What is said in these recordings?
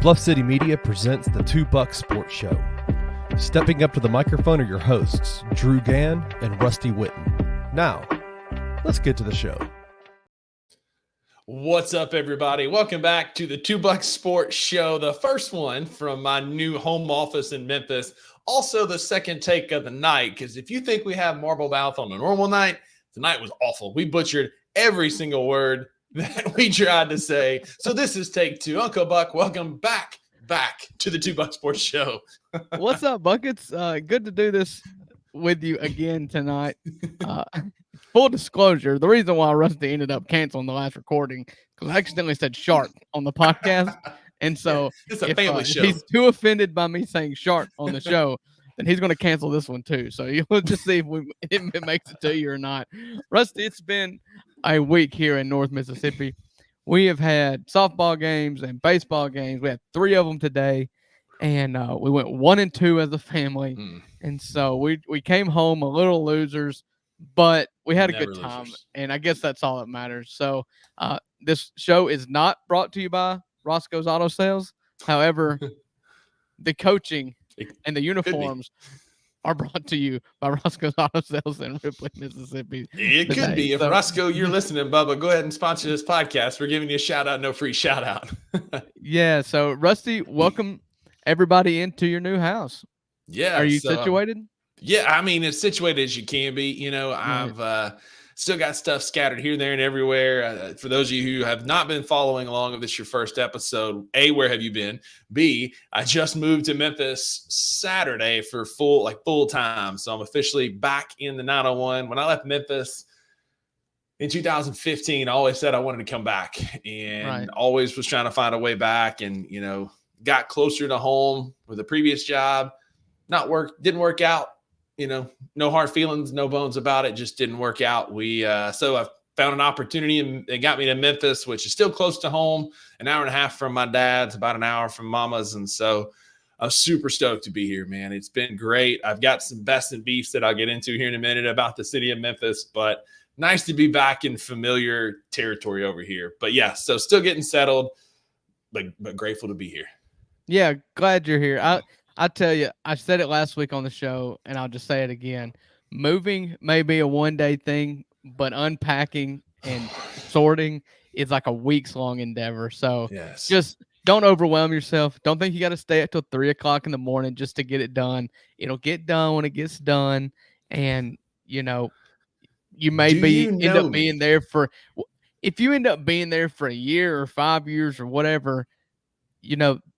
Bluff City Media presents the Two Buck Sports Show. Stepping up to the microphone are your hosts, Drew Gann and Rusty Witten. Now, let's get to the show. What's up, everybody? Welcome back to the Two Buck Sports Show, the first one from my new home office in Memphis. Also, the second take of the night, because if you think we have marble mouth on a normal night, tonight was awful. We butchered every single word that we tried to say. So this is take two. Uncle Buck, welcome back to the Two Buck Sports Show. What's up, Buckets? Good to do this with you again tonight. Full disclosure, the reason why Rusty ended up canceling the last recording because I accidentally said shark on the podcast. And so it's a family show. If he's too offended by me saying shark on the show, then he's going to cancel this one too. So you'll just see if it makes it to you or not. Rusty, it's been a week here in North Mississippi. We have had softball games and baseball games. We had 3 of them today, and we went 1-2 as a family. And so we came home a little losers, but we had a good time, and I guess that's all that matters. So this show is not brought to you by Roscoe's Auto Sales. However, the coaching and the uniforms are brought to you by Roscoe's Auto Sales in Ripley, Mississippi. It today. Could be. If Roscoe, you're listening, Bubba, go ahead and sponsor this podcast. We're giving you a shout out, no free shout out. Yeah. So Rusty, welcome everybody into your new house. Yeah. Are you situated? Yeah. I mean, as situated as you can be. You know, I've still got stuff scattered here, there, and everywhere. For those of you who have not been following along, if this is your first episode, A, where have you been? B, I just moved to Memphis Saturday for full time. So I'm officially back in the 901. When I left Memphis in 2015, I always said I wanted to come back and always was trying to find a way back, and, you know, got closer to home with a previous job. Didn't work out. You know, no hard feelings, no bones about it. Just didn't work out. So I found an opportunity and it got me to Memphis, which is still close to home, an hour and a half from my dad's, about an hour from mama's. And so I'm super stoked to be here, man. It's been great. I've got some best and beefs that I'll get into here in a minute about the city of Memphis, but nice to be back in familiar territory over here. But yeah, so still getting settled, but grateful to be here. Yeah, glad you're here. I tell you, I said it last week on the show, and I'll just say it again. Moving may be a one-day thing, but unpacking and sorting is like a weeks-long endeavor. So just don't overwhelm yourself. Don't think you got to stay up till 3 o'clock in the morning just to get it done. It'll get done when it gets done, and, you know, you may end up being there for – if you end up being there for a year or 5 years or whatever, you know –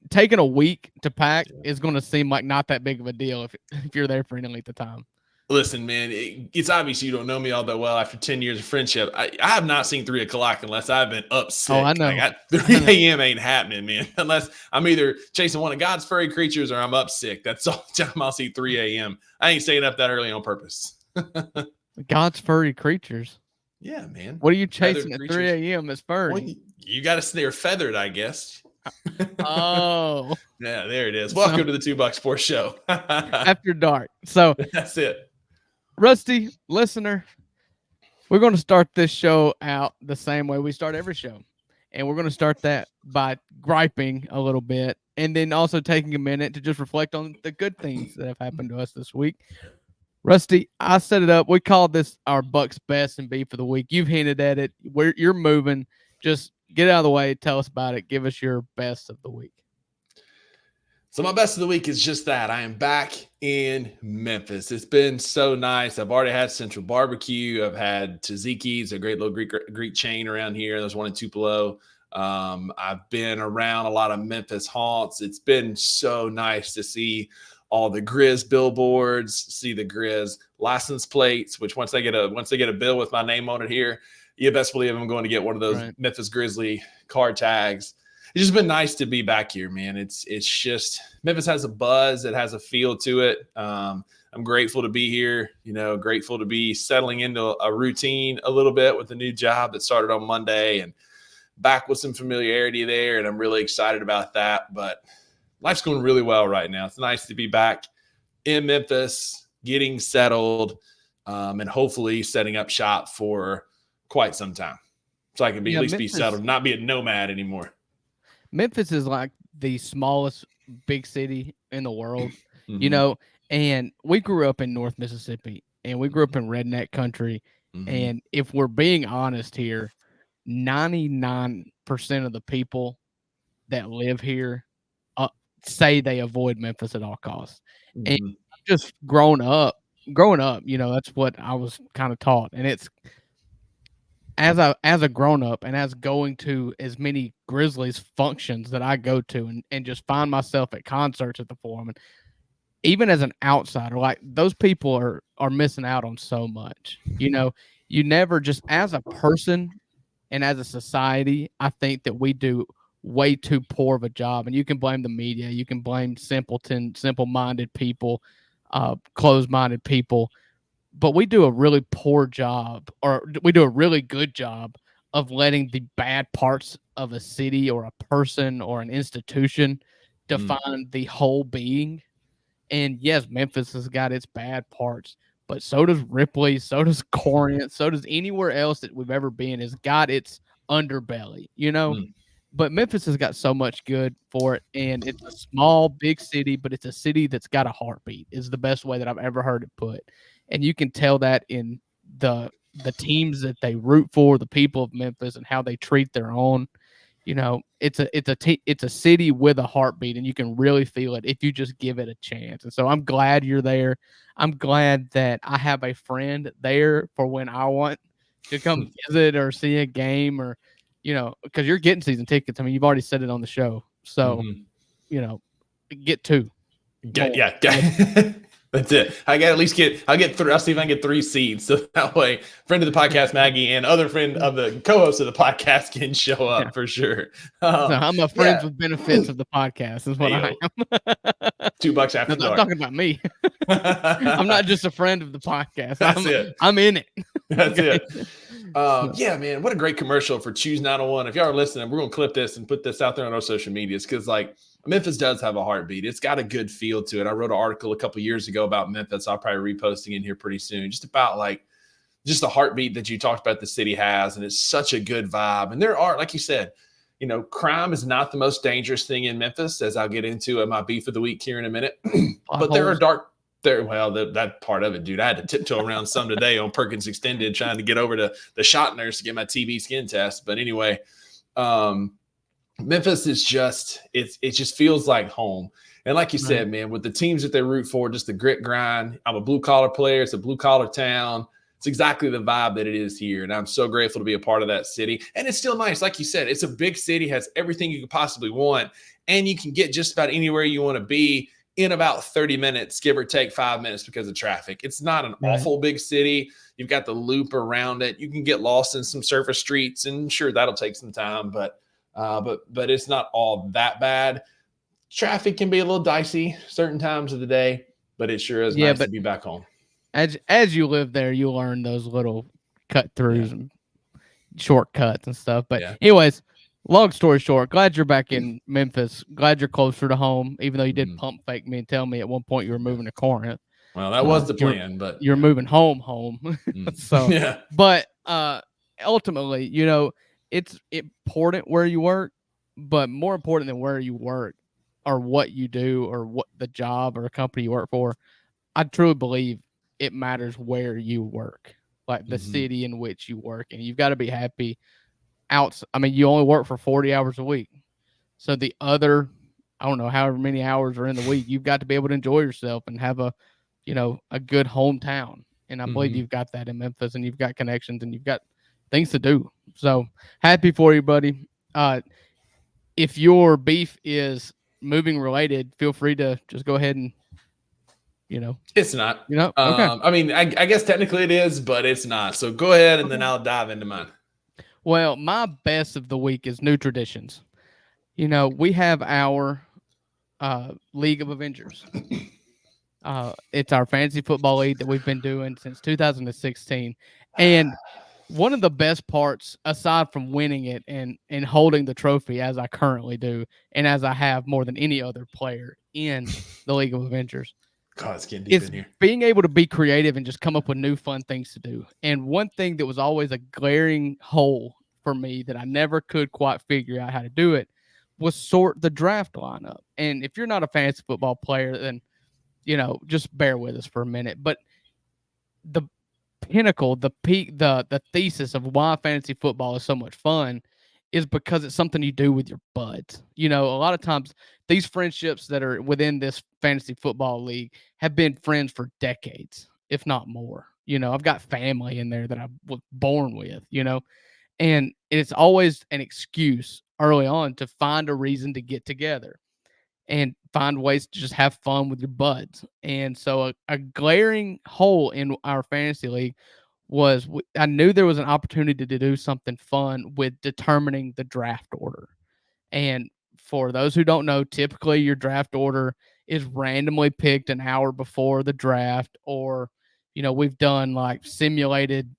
taking a week to pack is going to seem like not that big of a deal if you're there for any length of time. Listen, man, it's obvious you don't know me all that well after 10 years of friendship. I have not seen 3 o'clock unless I've been up sick. Oh, I know. 3 a.m. ain't happening, man, unless I'm either chasing one of God's furry creatures or I'm up sick. That's all the time I'll see 3 a.m. I ain't staying up that early on purpose. God's furry creatures? Yeah, man. What are you chasing at 3 a.m. as furry? Well, you got to stay feathered, I guess. Oh, yeah, there it is. Welcome to the Two Buck Sports Show. After dark. So that's it. Rusty, listener, we're going to start this show out the same way we start every show. And we're going to start that by griping a little bit and then also taking a minute to just reflect on the good things that have happened to us this week. Rusty, I set it up. We called this our Bucks Best and Beef for the week. You've hinted at it. You're moving. Just get out of the way. Tell us about it. Give us your best of the week. So my best of the week is just that. I am back in Memphis. It's been so nice. I've already had Central Barbecue. I've had Taziki's, a great little Greek chain around here. There's one in Tupelo. I've been around a lot of Memphis haunts. It's been so nice to see all the Grizz billboards, see the Grizz license plates, which once they get a bill with my name on it here, you best believe I'm going to get one of those Memphis Grizzly car tags. It's just been nice to be back here, man. It's just Memphis has a buzz. It has a feel to it. I'm grateful to be here, grateful to be settling into a routine a little bit with the new job that started on Monday and back with some familiarity there. And I'm really excited about that, but life's going really well right now. It's nice to be back in Memphis, getting settled, and hopefully setting up shop for quite some time. So I can at least be settled, not be a nomad anymore. Memphis is like the smallest big city in the world, Mhm. and we grew up in North Mississippi and we grew up in redneck country. Mhm. And if we're being honest here, 99% of the people that live here uh, say they avoid Memphis at all costs. And Mhm. just growing up, that's what I was kind of taught. And it's as a grown up and as going to as many Grizzlies functions that I go to and just find myself at concerts at the Forum, and even as an outsider, like those people are missing out on so much. You never just as a person and as a society, I think that we do way too poor of a job. And you can blame the media, you can blame simple-minded people, closed-minded people, but we do a really poor job, or we do a really good job of letting the bad parts of a city or a person or an institution Mm. define the whole being. And yes, Memphis has got its bad parts, but so does Ripley, so does Corinth, so does anywhere else that we've ever been has got its underbelly. Mm. But Memphis has got so much good for it, and it's a small, big city, but it's a city that's got a heartbeat, is the best way that I've ever heard it put. And you can tell that in the teams that they root for, the people of Memphis, and how they treat their own. It's a city with a heartbeat, and you can really feel it if you just give it a chance. And so I'm glad you're there. I'm glad that I have a friend there for when I want to come visit or see a game, or because you're getting season tickets. I mean, you've already said it on the show, so Mhm. get two. Yeah. That's it. I'll get three. I'll see if I can get 3 seeds. So that way, friend of the podcast, Maggie, and other friend of the co-host of the podcast can show up Yeah. for sure. So I'm a friends Yeah. with benefits of the podcast is what I am. $2 after I'm dark. talking about me. I'm not just a friend of the podcast. That's it. I'm in it. That's Okay. it. Yeah, man, what a great commercial for Choose 901. If y'all are listening, we're gonna clip this and put this out there on our social medias, because like Memphis does have a heartbeat. It's got a good feel to it. I wrote an article a couple years ago about Memphis. I'll probably reposting in here pretty soon, just about like just the heartbeat that you talked about the city has, and it's such a good vibe. And there are, like you said, crime is not the most dangerous thing in Memphis, as I'll get into in my beef of the week here in a minute. But there are that part of it, dude. I had to tiptoe around some today on Perkins Extended, trying to get over to the shot nurse to get my TB skin test. But anyway, Memphis is it just feels like home. And like you said, man, with the teams that they root for, just the grit grind. I'm a blue collar player. It's a blue collar town. It's exactly the vibe that it is here. And I'm so grateful to be a part of that city. And it's still nice. Like you said, it's a big city, has everything you could possibly want. And you can get just about anywhere you want to be in about 30 minutes, give or take 5 minutes because of traffic. It's not an awful big city. You've got the loop around it. You can get lost in some surface streets, and sure, that'll take some time, but it's not all that bad. Traffic can be a little dicey certain times of the day, but it sure is nice to be back home. As you live there, you learn those little cut throughs and shortcuts and stuff. But anyways, long story short, glad you're back in Memphis. Glad you're closer to home, even though you did pump fake me and tell me at one point you were moving to Corinth. Well, that was the plan, but you're moving home. So yeah. But ultimately, it's important where you work, but more important than where you work or what you do or what the job or company you work for, I truly believe it matters where you work, like the city in which you work, and you've got to be happy. I mean, you only work for 40 hours a week, so the other, I don't know, however many hours are in the week, you've got to be able to enjoy yourself and have a good hometown. And I believe you've got that in Memphis, and you've got connections, and you've got things to do. So happy for you, buddy. If your beef is moving related, feel free to just go ahead and, it's not. Okay. I mean, I guess technically it is, but it's not. So go ahead, and then I'll dive into mine. Well, my best of the week is new traditions. We have our League of Avengers. It's our fantasy football league that we've been doing since 2016. And one of the best parts, aside from winning it and holding the trophy as I currently do, and as I have more than any other player in the League of Avengers, God, it's getting deep in here. Being able to be creative and just come up with new fun things to do. And one thing that was always a glaring hole for me that I never could quite figure out how to do it was sort the draft lineup. And if you're not a fantasy football player, then, just bear with us for a minute. But the pinnacle, the peak, the thesis of why fantasy football is so much fun is because it's something you do with your buds. A lot of times these friendships that are within this fantasy football league have been friends for decades, if not more. I've got family in there that I was born with, and it's always an excuse early on to find a reason to get together and find ways to just have fun with your buds. And so a glaring hole in our fantasy league was I knew there was an opportunity to do something fun with determining the draft order. And for those who don't know, typically your draft order is randomly picked an hour before the draft, or, we've done like simulated,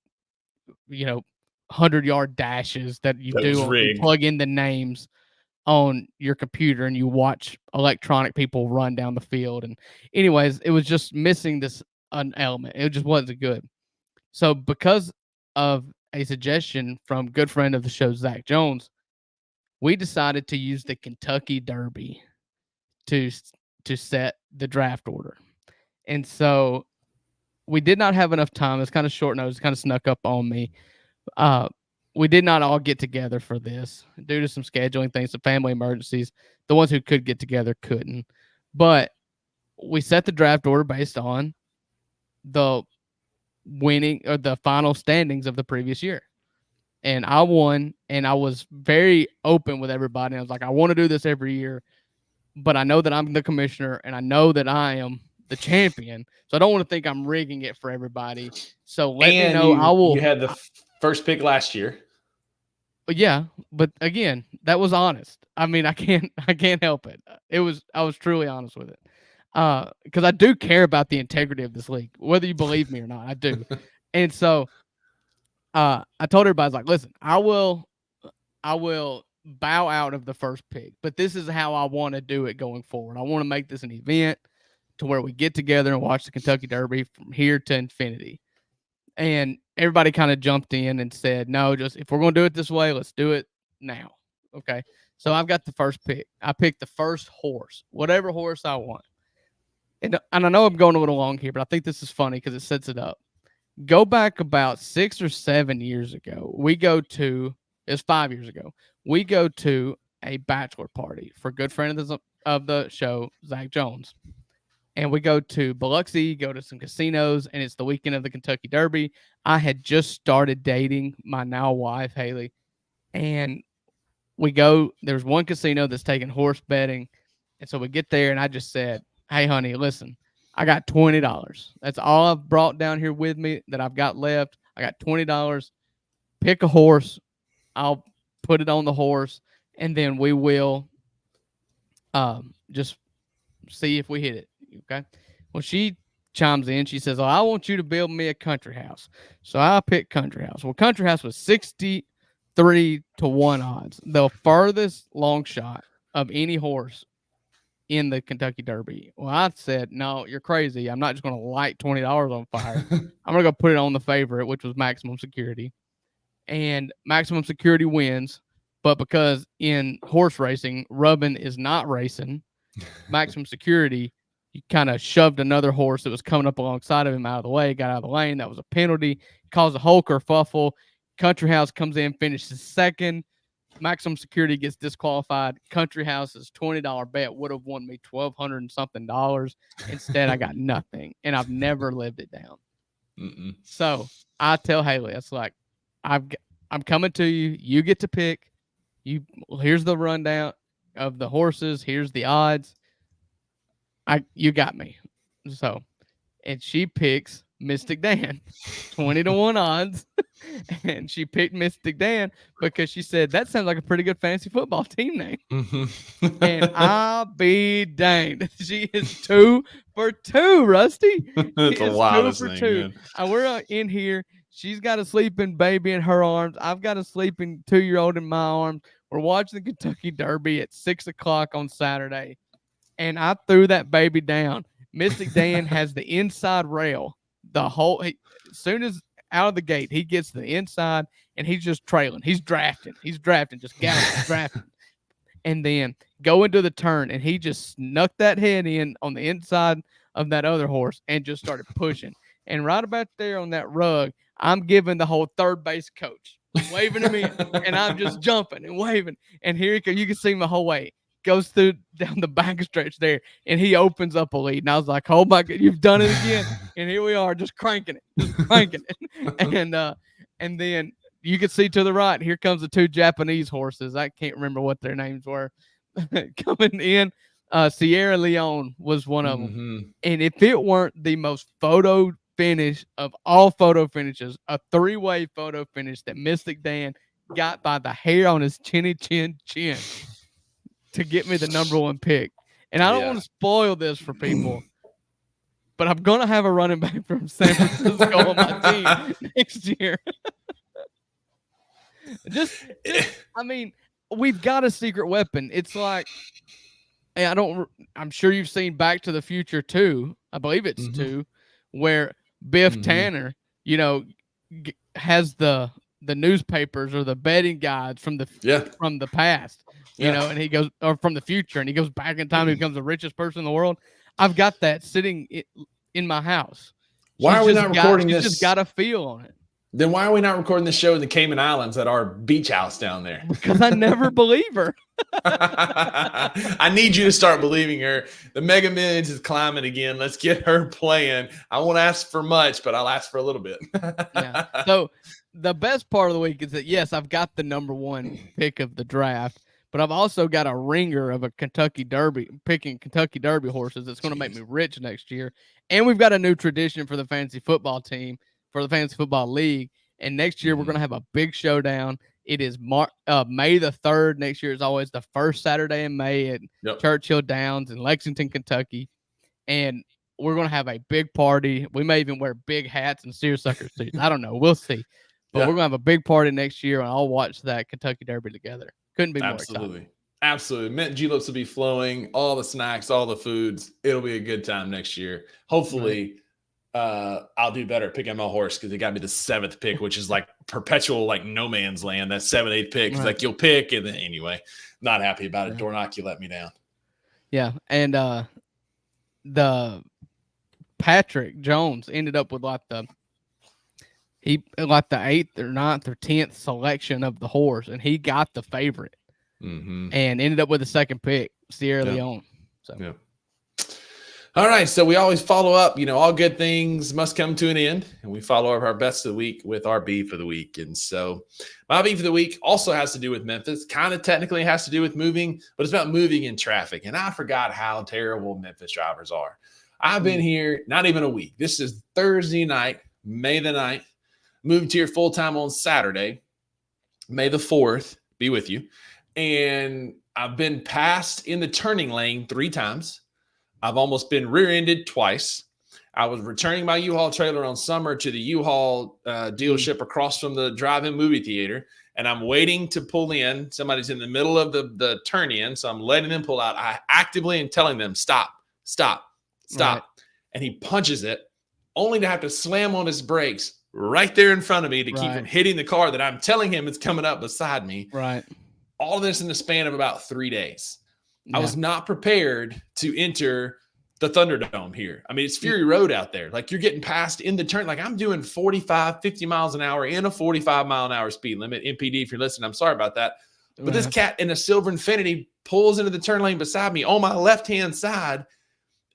100-yard dashes that you you plug in the names on your computer and you watch electronic people run down the field. And anyways, it was just missing this an element. It just wasn't good. So because of a suggestion from good friend of the show, Zach Jones, we decided to use the Kentucky Derby to set the draft order. And so we did not have enough time. It's kind of short notice, kind of snuck up on me. We did not all get together for this due to some scheduling things, some family emergencies. The ones who could get together couldn't. But we set the draft order based on the winning or the final standings of the previous year. And I won, and I was very open with everybody. I was like, I want to do this every year, but I know that I'm the commissioner and I know that I am the champion. So I don't want to think I'm rigging it for everybody. So let me know. I will. You had the first pick last year. But yeah, but again, that was honest. I mean, I can't help it. I was truly honest with it. Because I do care about the integrity of this league, whether you believe me or not, I do. And so I told everybody, I was like, listen, I will bow out of the first pick, but this is how I want to do it going forward. I want to make this an event to where we get together and watch the Kentucky Derby from here to infinity. And everybody kind of jumped in and said, no, just if we're going to do it this way, let's do it now. Okay. So I've got the first pick. I picked the first horse, whatever horse I want. And I know I'm going a little long here, but I think this is funny because it sets it up. Go back about 6 or 7 years ago. It's 5 years ago. We go to a bachelor party for a good friend of the show, Zach Jones. And we go to Biloxi, go to some casinos, and it's the weekend of the Kentucky Derby. I had just started dating my now wife, Haley. And we go, there's one casino that's taking horse betting. And so we get there, and I just said, hey, honey, listen, I got $20. That's all I've brought down here with me that I've got left. I got $20. Pick a horse. I'll put it on the horse, and then we will just see if we hit it. Okay. Well, she chimes in. She says, I want you to build me a country house. So I picked country house. Well, country house was 63 to 1 odds. The farthest long shot of any horse in the Kentucky Derby. Well, I said, no, you're crazy. I'm not just going to light $20 on fire. I'm going to go put it on the favorite, which was Maximum Security. And Maximum Security wins. But because in horse racing, rubbing is not racing, Maximum Security, he kind of shoved another horse that was coming up alongside of him out of the way, got out of the lane. That was a penalty, caused a whole kerfuffle. Country House comes in, finishes second. Maximum Security gets disqualified. Country House's $20 bet would have won me $1,200 and something dollars. Instead, I got nothing, and I've never lived it down. Mm-mm. So I tell Haley, it's like, I'm coming to you. You get to pick. Here's the rundown of the horses. Here's the odds. You got me. So, and she picks Mystic Dan, 20 to 1 odds. And she picked Mystic Dan because she said, that sounds like a pretty good fantasy football team name. Mm-hmm. And I'll be danged. She is 2 for 2, Rusty. That's the wildest thing, 2 for 2. Man. And we're in here. She's got a sleeping baby in her arms. I've got a sleeping 2-year-old in my arms. We're watching the Kentucky Derby at 6 o'clock on Saturday. And I threw that baby down. Mystic Dan has the inside rail. As soon as out of the gate, he gets the inside, and he's just trailing. He's drafting. Just drafting. and then go into the turn, and he just snuck that head in on the inside of that other horse and just started pushing. And right about there on that rug, I'm giving the whole third base coach, waving him in, and I'm just jumping and waving. And here he comes. You can see my whole way. Goes through down the back stretch there, and he opens up a lead. And I was like, oh my God, you've done it again. And here we are, just cranking it. And then you can see to the right, here comes the two Japanese horses. I can't remember what their names were coming in. Sierra Leone was one of them. And if it weren't the most photo finish of all photo finishes, a three-way photo finish that Mystic Dan got by the hair on his chin to get me the number one pick. And I don't want to spoil this for people, but I'm going to have a running back from San Francisco on my team next year. I mean, we've got a secret weapon. It's like, I'm sure you've seen Back to the Future 2. I believe it's 2, where Biff Tanner, has the newspapers or the betting guides from the past, and he goes, or from the future, and he goes back in time and becomes the richest person in the world. I've got that sitting in my house. Why are we not recording this? She's just got a feel on it. Then why are we not recording this show in the Cayman Islands at our beach house down there? Because I never believe her. I need you to start believing her. The Mega Millions is climbing again. Let's get her playing. I won't ask for much, but I'll ask for a little bit. Yeah. So the best part of the week is that, yes, I've got the number one pick of the draft, but I've also got a ringer of a Kentucky Derby, picking Kentucky Derby horses that's going to make me rich next year. And we've got a new tradition for the fantasy football team, for the Fantasy Football League. And next year, we're going to have a big showdown. It is May the 3rd. Next year is always the first Saturday in May at Churchill Downs in Lexington, Kentucky. And we're going to have a big party. We may even wear big hats and seersucker suits. I don't know. We'll see. But we're going to have a big party next year, and I'll watch that Kentucky Derby together. Couldn't be more exciting. Absolutely. Mint juleps will be flowing, all the snacks, all the foods. It'll be a good time next year. Hopefully, I'll do better picking my horse because they got me the 7th pick, which is like perpetual, like no man's land. That 7th, 8th pick is like you'll pick, and then anyway, not happy about it. Dornock, you let me down. Yeah, and the Patrick Jones ended up with like the 8th or 9th or 10th selection of the horse, and he got the favorite, and ended up with the 2nd pick, Sierra Leone. So. All right, so we always follow up. All good things must come to an end, and we follow up our best of the week with our beef of the week. And so my beef of the week also has to do with Memphis. Kind of technically has to do with moving, but it's about moving in traffic. And I forgot how terrible Memphis drivers are. I've been here not even a week. This is Thursday night, May the 9th. Moved here full-time on Saturday, May the 4th. Be with you. And I've been passed in the turning lane 3 times. I've almost been rear-ended twice. I was returning my U-Haul trailer on Summer to the U-Haul dealership across from the drive-in movie theater, and I'm waiting to pull in. Somebody's in the middle of the turn-in, so I'm letting them pull out. I actively am telling them, stop. Right. And he punches it, only to have to slam on his brakes right there in front of me to keep him hitting the car that I'm telling him is coming up beside me. Right. All of this in the span of about 3 days. I was not prepared to enter the Thunderdome here. I mean, it's Fury Road out there. Like, you're getting passed in the turn. Like, I'm doing 45, 50 miles an hour in a 45-mile-an-hour speed limit. MPD, if you're listening, I'm sorry about that. But this cat in a silver Infiniti pulls into the turn lane beside me on my left-hand side,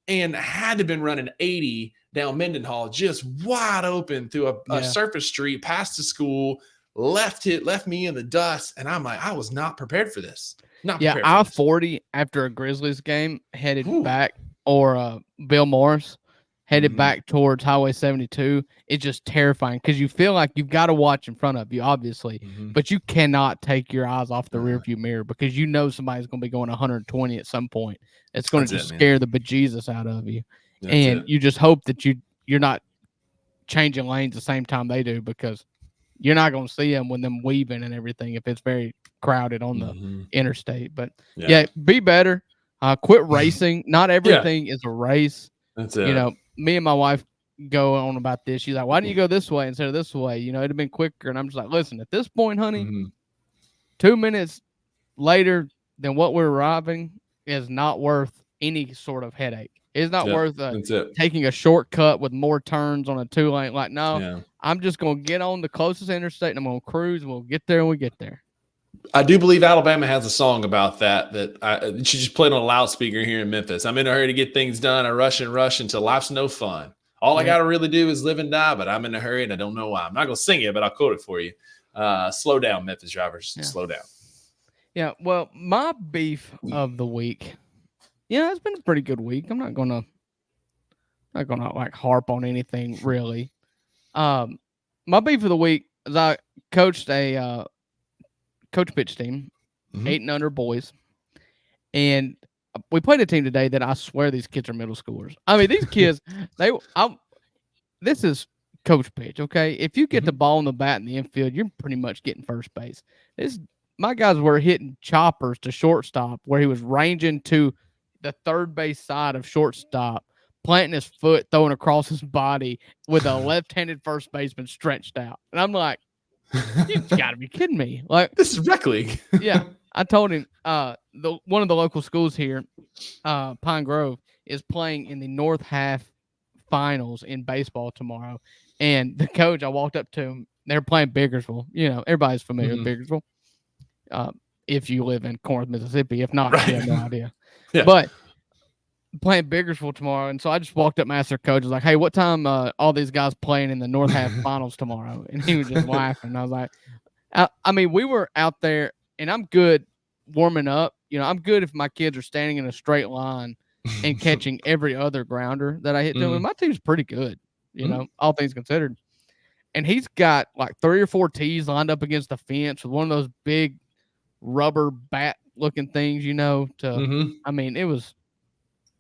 and I had to have been running 80 down Mendenhall, just wide open through a surface street, past the school, left me in the dust. And I'm like, I was not prepared for this. I-40 after a Grizzlies game headed back, or Bill Morris headed back towards Highway 72. It's just terrifying because you feel like you've got to watch in front of you, obviously, but you cannot take your eyes off the rearview mirror because you know somebody's going to be going 120 at some point. It's going to just scare the bejesus out of you. You just hope that you're not changing lanes the same time they do, because you're not going to see them when them weaving and everything if it's very crowded on the interstate. But be better. Quit racing. Not everything is a race. That's it. Me and my wife go on about this. She's like, why don't you go this way instead of this way? It'd have been quicker. And I'm just like, listen, at this point, honey, 2 minutes later, then what we're robbing is not worth any sort of headache. It's not worth That's it. taking a shortcut with more turns on a 2-lane. Like, no, Yeah. I'm just going to get on the closest interstate and I'm going to cruise and we'll get there when we get there. I do believe Alabama has a song about that she just played on a loudspeaker here in Memphis. I'm in a hurry to get things done. I rush and rush until life's no fun. All I got to really do is live and die, but I'm in a hurry and I don't know why. I'm not going to sing it, but I'll quote it for you. Slow down, Memphis drivers. Yeah. Slow down. Yeah, well, my beef of the week, it's been a pretty good week. I'm not gonna like harp on anything really. My beef of the week is I coached a coach pitch team, 8 and under boys, and we played a team today that I swear these kids are middle schoolers. I mean, these kids, this is coach pitch, okay? If you get the ball in the bat in the infield, you're pretty much getting first base. My guys were hitting choppers to shortstop where he was ranging to the third base side of shortstop, planting his foot, throwing across his body with a left-handed first baseman stretched out. And I'm like, you got to be kidding me. Like, this is rec league. Yeah. I told him one of the local schools here, Pine Grove, is playing in the North Half finals in baseball tomorrow. And the coach, I walked up to him. They're playing Biggersville. Everybody's familiar with Biggersville. If you live in Corinth, Mississippi. If not, you have no idea. Yeah. But playing Biggersville tomorrow. And so I just walked up and asked their coach, I was like, hey, what time all these guys playing in the North Half finals tomorrow? And he was just laughing. I was like, I mean, we were out there, and I'm good warming up. I'm good if my kids are standing in a straight line and catching every other grounder that I hit them. And my team's pretty good, all things considered. And he's got like 3 or 4 tees lined up against the fence with one of those big rubber bat looking things, I mean, it was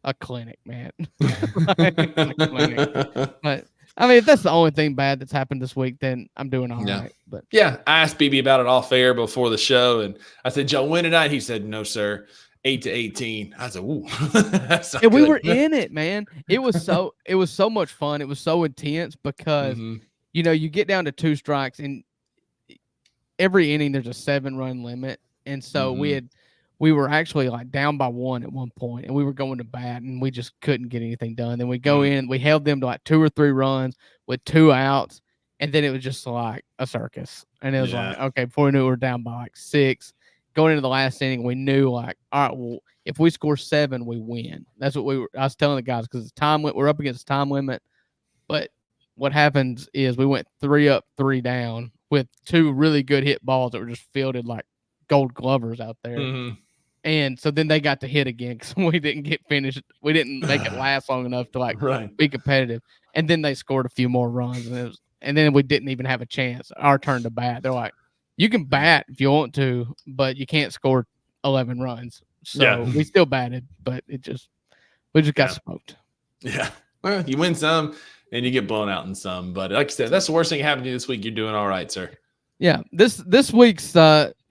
a clinic, man. A clinic. But I mean, if that's the only thing bad that's happened this week, then I'm doing all right. But yeah, I asked BB about it off air before the show, and I said, Joe, win tonight? He said, no, sir. 8-18. I said, ooh. And we were in it, man. It was so much fun. It was so intense because you get down to 2 strikes, and every inning there's a 7-run limit. And so we were actually like down by 1 at one point, and we were going to bat, and we just couldn't get anything done. Then we go in, we held them to like 2 or 3 runs with 2 outs, and then it was just like a circus. And it was like, okay, before we knew we were down by like 6. Going into the last inning, we knew like, all right, well, if we score 7, we win. That's what I was telling the guys, because we're up against the time limit. But what happens is we went 3 up, 3 down with 2 really good hit balls that were just fielded like Gold Glovers out there. And so then they got to hit again because we didn't get finished. We didn't make it last long enough to like be competitive. And then they scored a few more runs, and then we didn't even have a chance. Our turn to bat. They're like, you can bat if you want to, but you can't score 11 runs. So we still batted, but we just got smoked. Yeah. Well, you win some and you get blown out in some. But like I said, that's the worst thing happened to you this week. You're doing all right, sir. Yeah. This week's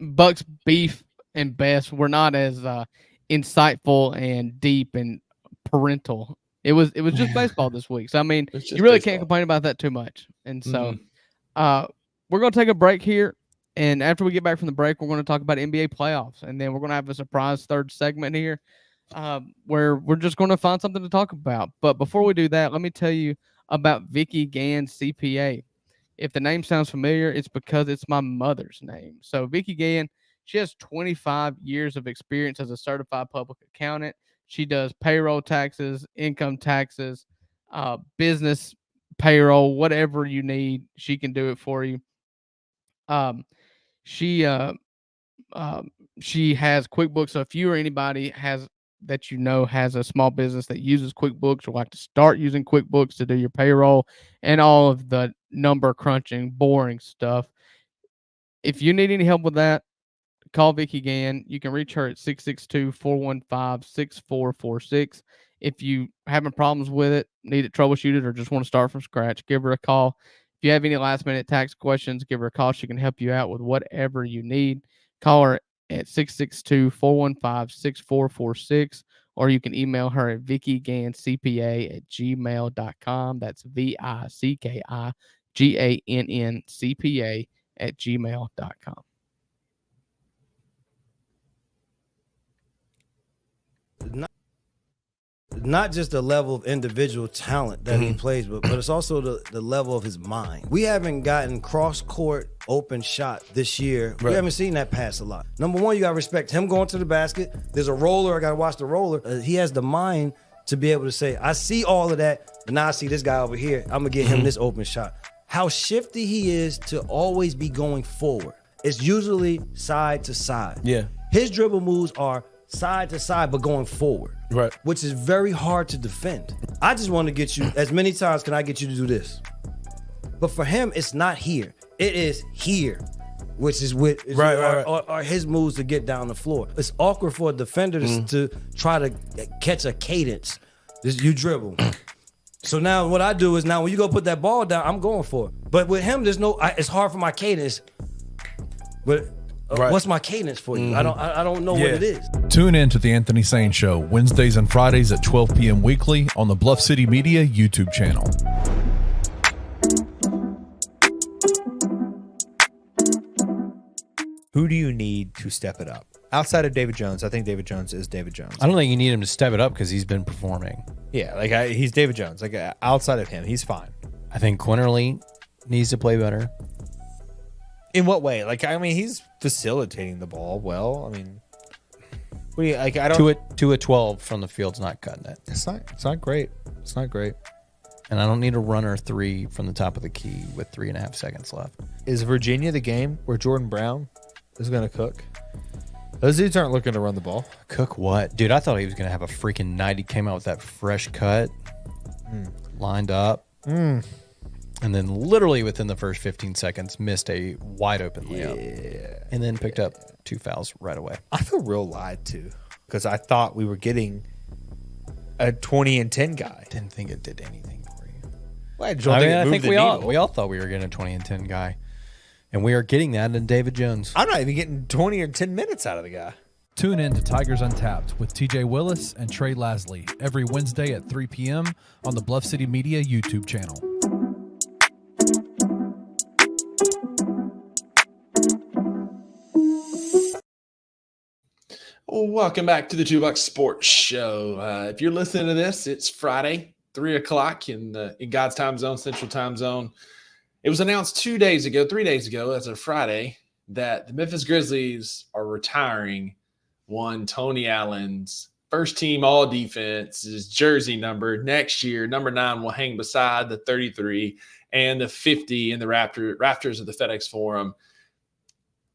Bucks beef and best were not as insightful and deep and parental. It was just baseball this week. So I mean, you really can't complain about that too much. And so we're gonna take a break here. And after we get back from the break, we're going to talk about NBA playoffs. And then we're going to have a surprise third segment here where we're just going to find something to talk about. But before we do that, let me tell you about Vicky Gann CPA. If the name sounds familiar, it's because it's my mother's name. So Vicky Gann, she has 25 years of experience as a certified public accountant. She does payroll taxes, income taxes, business payroll, whatever you need, she can do it for you. She has QuickBooks. So if you or anybody has a small business that uses QuickBooks or like to start using QuickBooks to do your payroll and all of the number crunching, boring stuff, if you need any help with that, call Vicky Gann. You can reach her at 662-415-6446. If you having problems with it, need it troubleshooted, or just want to start from scratch, give her a call. If you have any last-minute tax questions, give her a call. She can help you out with whatever you need. Call her at 662-415-6446, or you can email her at vickyganncpa@gmail.com. That's VICKIGANNCPA@gmail.com. not just the level of individual talent that he plays, but it's also the level of his mind. We haven't gotten cross-court open shot this year. Right. We haven't seen that pass a lot. Number one, you got to respect him going to the basket. There's a roller. I got to watch the roller. He has the mind to be able to say, I see all of that, but now I see this guy over here. I'm going to get him this open shot. How shifty he is to always be going forward. It's usually side to side. Yeah. His dribble moves are side to side, but going forward. Right. Which is very hard to defend. I just want to get you, as many times can I get you to do this? But for him, it's not here. It is here, which is what are his moves to get down the floor. It's awkward for a defender to try to catch a cadence. You dribble. So now what I do is now when you go put that ball down, I'm going for it. But with him, it's hard for my cadence. But what's my cadence for you? I don't know what it is. Tune in to The Anthony Sane Show, Wednesdays and Fridays at 12 p.m. weekly on the Bluff City Media YouTube channel. Who do you need to step it up? Outside of David Jones, I think David Jones is David Jones. I don't think you need him to step it up because he's been performing. Yeah, he's David Jones. Outside of him, he's fine. I think Quinterly needs to play better. In what way? He's facilitating the ball well. I mean, what do you I don't 2 at 12 from the field's not cutting it. It's not great. It's not great. And I don't need a runner 3 from the top of the key with 3.5 seconds left. Is Virginia the game where Jordan Brown is going to cook? Those dudes aren't looking to run the ball. Cook what? Dude, I thought he was going to have a freaking night. He came out with that fresh cut, lined up, and then literally within the first 15 seconds missed a wide open layup. And then picked up 2 fouls right away. I feel real lied to because I thought we were getting a 20 and 10 guy. Didn't think it did anything for you. Well, I think we all thought we were getting a 20 and 10 guy. And we are getting that in David Jones. I'm not even getting 20 or 10 minutes out of the guy. Tune in to Tigers Untapped with TJ Willis and Trey Lasley every Wednesday at 3 p.m. on the Bluff City Media YouTube channel. Welcome back to the $2 Sports Show. If you're listening to this, it's Friday, 3 o'clock in God's time zone, Central Time Zone. It was announced 3 days ago, as a Friday, that the Memphis Grizzlies are retiring one Tony Allen's first team all defense, his jersey number. Next year, number 9 will hang beside the 33 and the 50 in the rafters of the FedEx Forum.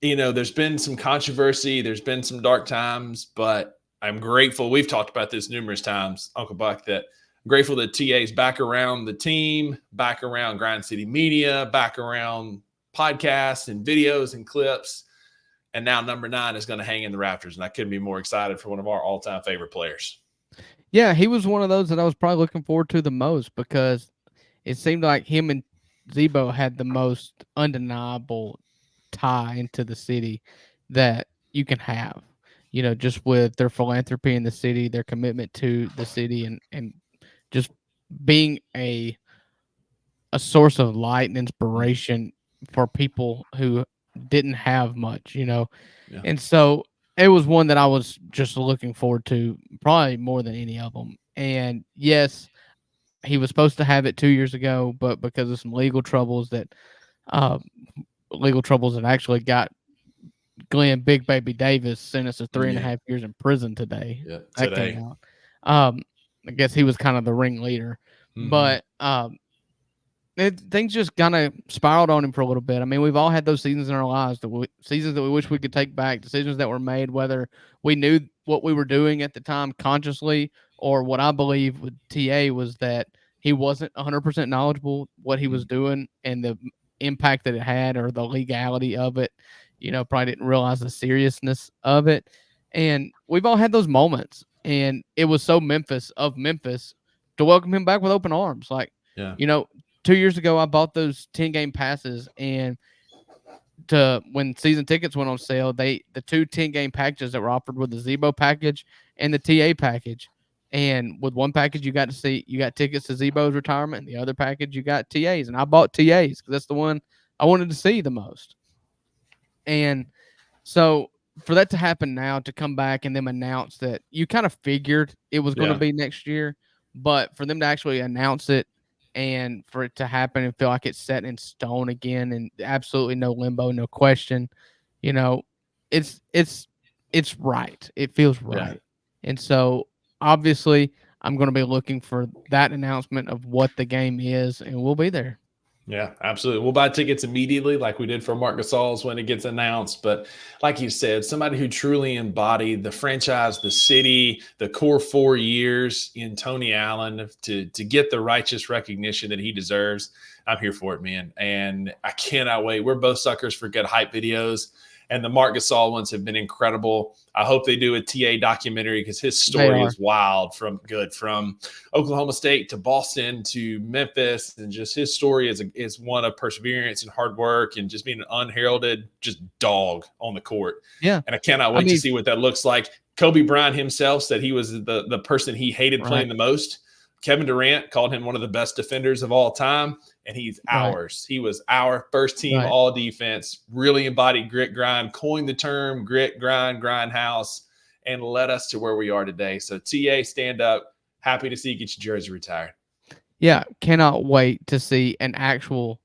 You know, there's been some controversy. There's been some dark times, but I'm grateful. We've talked about this numerous times, Uncle Buck, that I'm grateful that TA's back around the team, back around Grind City Media, back around podcasts and videos and clips. And now number 9 is going to hang in the rafters. And I couldn't be more excited for one of our all-time favorite players. Yeah, he was one of those that I was probably looking forward to the most because it seemed like him and Zebo had the most undeniable tie into the city that you can have. You know, just with their philanthropy in the city, their commitment to the city, and just being a source of light and inspiration for people who didn't have much, you know. Yeah. And so it was one that I was just looking forward to probably more than any of them. And yes, he was supposed to have it 2 years ago, but because of some legal troubles that actually got Glenn Big Baby Davis sentenced to 3.5 years in prison today. Yeah, that came out. I guess he was kind of the ringleader, but things just kind of spiraled on him for a little bit. I mean, we've all had those seasons in our lives, seasons that we wish we could take back, decisions that were made, whether we knew what we were doing at the time consciously, or what I believe with TA was that he wasn't 100% knowledgeable what he was doing and the impact that it had or the legality of it. You know, probably didn't realize the seriousness of it. And we've all had those moments. And it was so Memphis to welcome him back with open arms. Like, you know, 2 years ago, I bought those 10-game passes, and when season tickets went on sale, the 2 10-game packages that were offered were the Zebo package and the TA package. And with one package, you got tickets to Zebo's retirement, and the other package, you got TA's. And I bought TA's because that's the one I wanted to see the most. And so for that to happen now, to come back and them announce that, you kind of figured it was going to be next year, but for them to actually announce it and for it to happen and feel like it's set in stone again and absolutely no limbo, no question, it's right. It feels right. And so obviously I'm going to be looking for that announcement of what the game is, and we'll be there. Yeah, absolutely. We'll buy tickets immediately like we did for Marc Gasol's when it gets announced. But like you said, somebody who truly embodied the franchise, the city, the core 4 years in Tony Allen to get the righteous recognition that he deserves. I'm here for it, man. And I cannot wait. We're both suckers for good hype videos. And the Marc Gasol ones have been incredible. I hope they do a TA documentary because his story is wild from Oklahoma State to Boston to Memphis. And just his story is one of perseverance and hard work and just being an unheralded just dog on the court. Yeah. And I cannot wait to see what that looks like. Kobe Bryant himself said he was the person he hated playing the most. Kevin Durant called him one of the best defenders of all time, and he's ours. He was our first team all defense, really embodied grit, grind, coined the term grit, grind, grind house, and led us to where we are today. So TA, stand up. Happy to see you get your jersey retired. Yeah, cannot wait to see an actual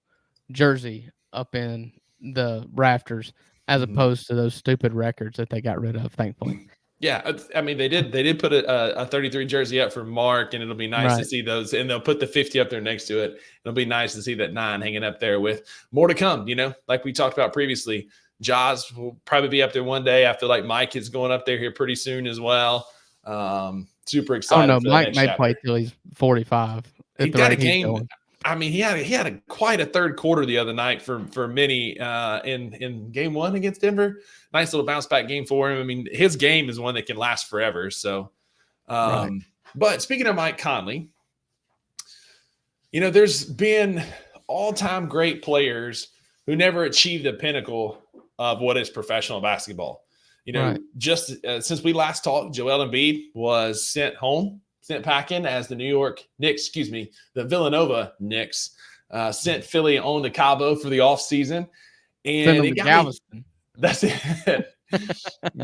jersey up in the rafters as opposed to those stupid records that they got rid of, thankfully. Yeah, I mean, they did put a 33 jersey up for Mark, and it'll be nice to see those, and they'll put the 50 up there next to it. It'll be nice to see that 9 hanging up there with more to come, like we talked about previously. Jaws will probably be up there one day. I feel like Mike is going up there here pretty soon as well. Super excited. Oh, no, Mike may play till he's 45. He got a game. I mean, he had quite a third quarter the other night for many in game 1 against Denver. Nice little bounce back game for him. I mean, his game is one that can last forever. So, but speaking of Mike Conley, there's been all-time great players who never achieved the pinnacle of what is professional basketball. Just since we last talked, Joel Embiid was sent packing as the the Villanova Knicks sent Philly on to Cabo for the offseason. And it that's it.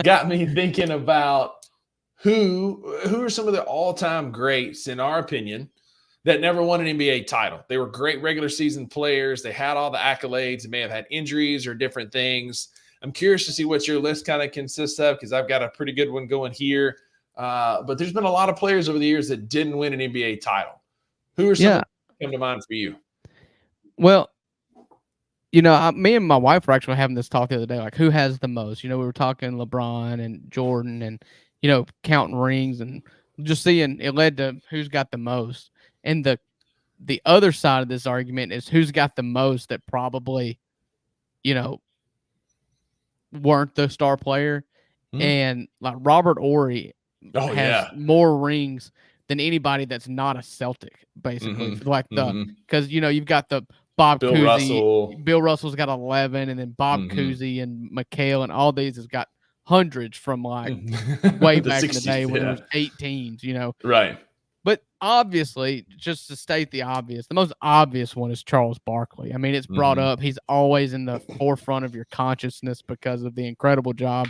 Got me thinking about who are some of the all-time greats, in our opinion, that never won an NBA title. They were great regular season players. They had all the accolades. They may have had injuries or different things. I'm curious to see what your list kind of consists of because I've got a pretty good one going here. But there's been a lot of players over the years that didn't win an NBA title. Who are some that come to mind for you? Well, me and my wife were actually having this talk the other day, like who has the most? We were talking LeBron and Jordan and, counting rings and just seeing it led to who's got the most. And the other side of this argument is who's got the most that probably, weren't the star player. And like Robert Horry has more rings than anybody that's not a Celtic, basically. Because you've got the Bob Cousy, Bill Russell's got 11, and then Bob Cousy and McHale and all these has got hundreds from like way back in the day when there was 8 teams, Right. But obviously, just to state the obvious, the most obvious one is Charles Barkley. I mean, it's brought up. He's always in the forefront of your consciousness because of the incredible job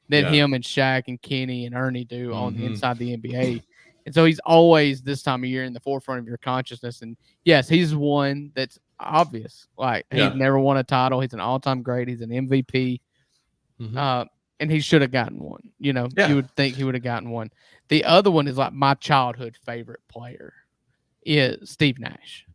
that him and Shaq and Kenny and Ernie do on the inside the NBA. And so he's always this time of year in the forefront of your consciousness. And yes, he's one that's obvious. Like he's never won a title. He's an all-time great. He's an MVP. And he should have gotten one. You would think he would have gotten one. The other one is like my childhood favorite player is Steve Nash.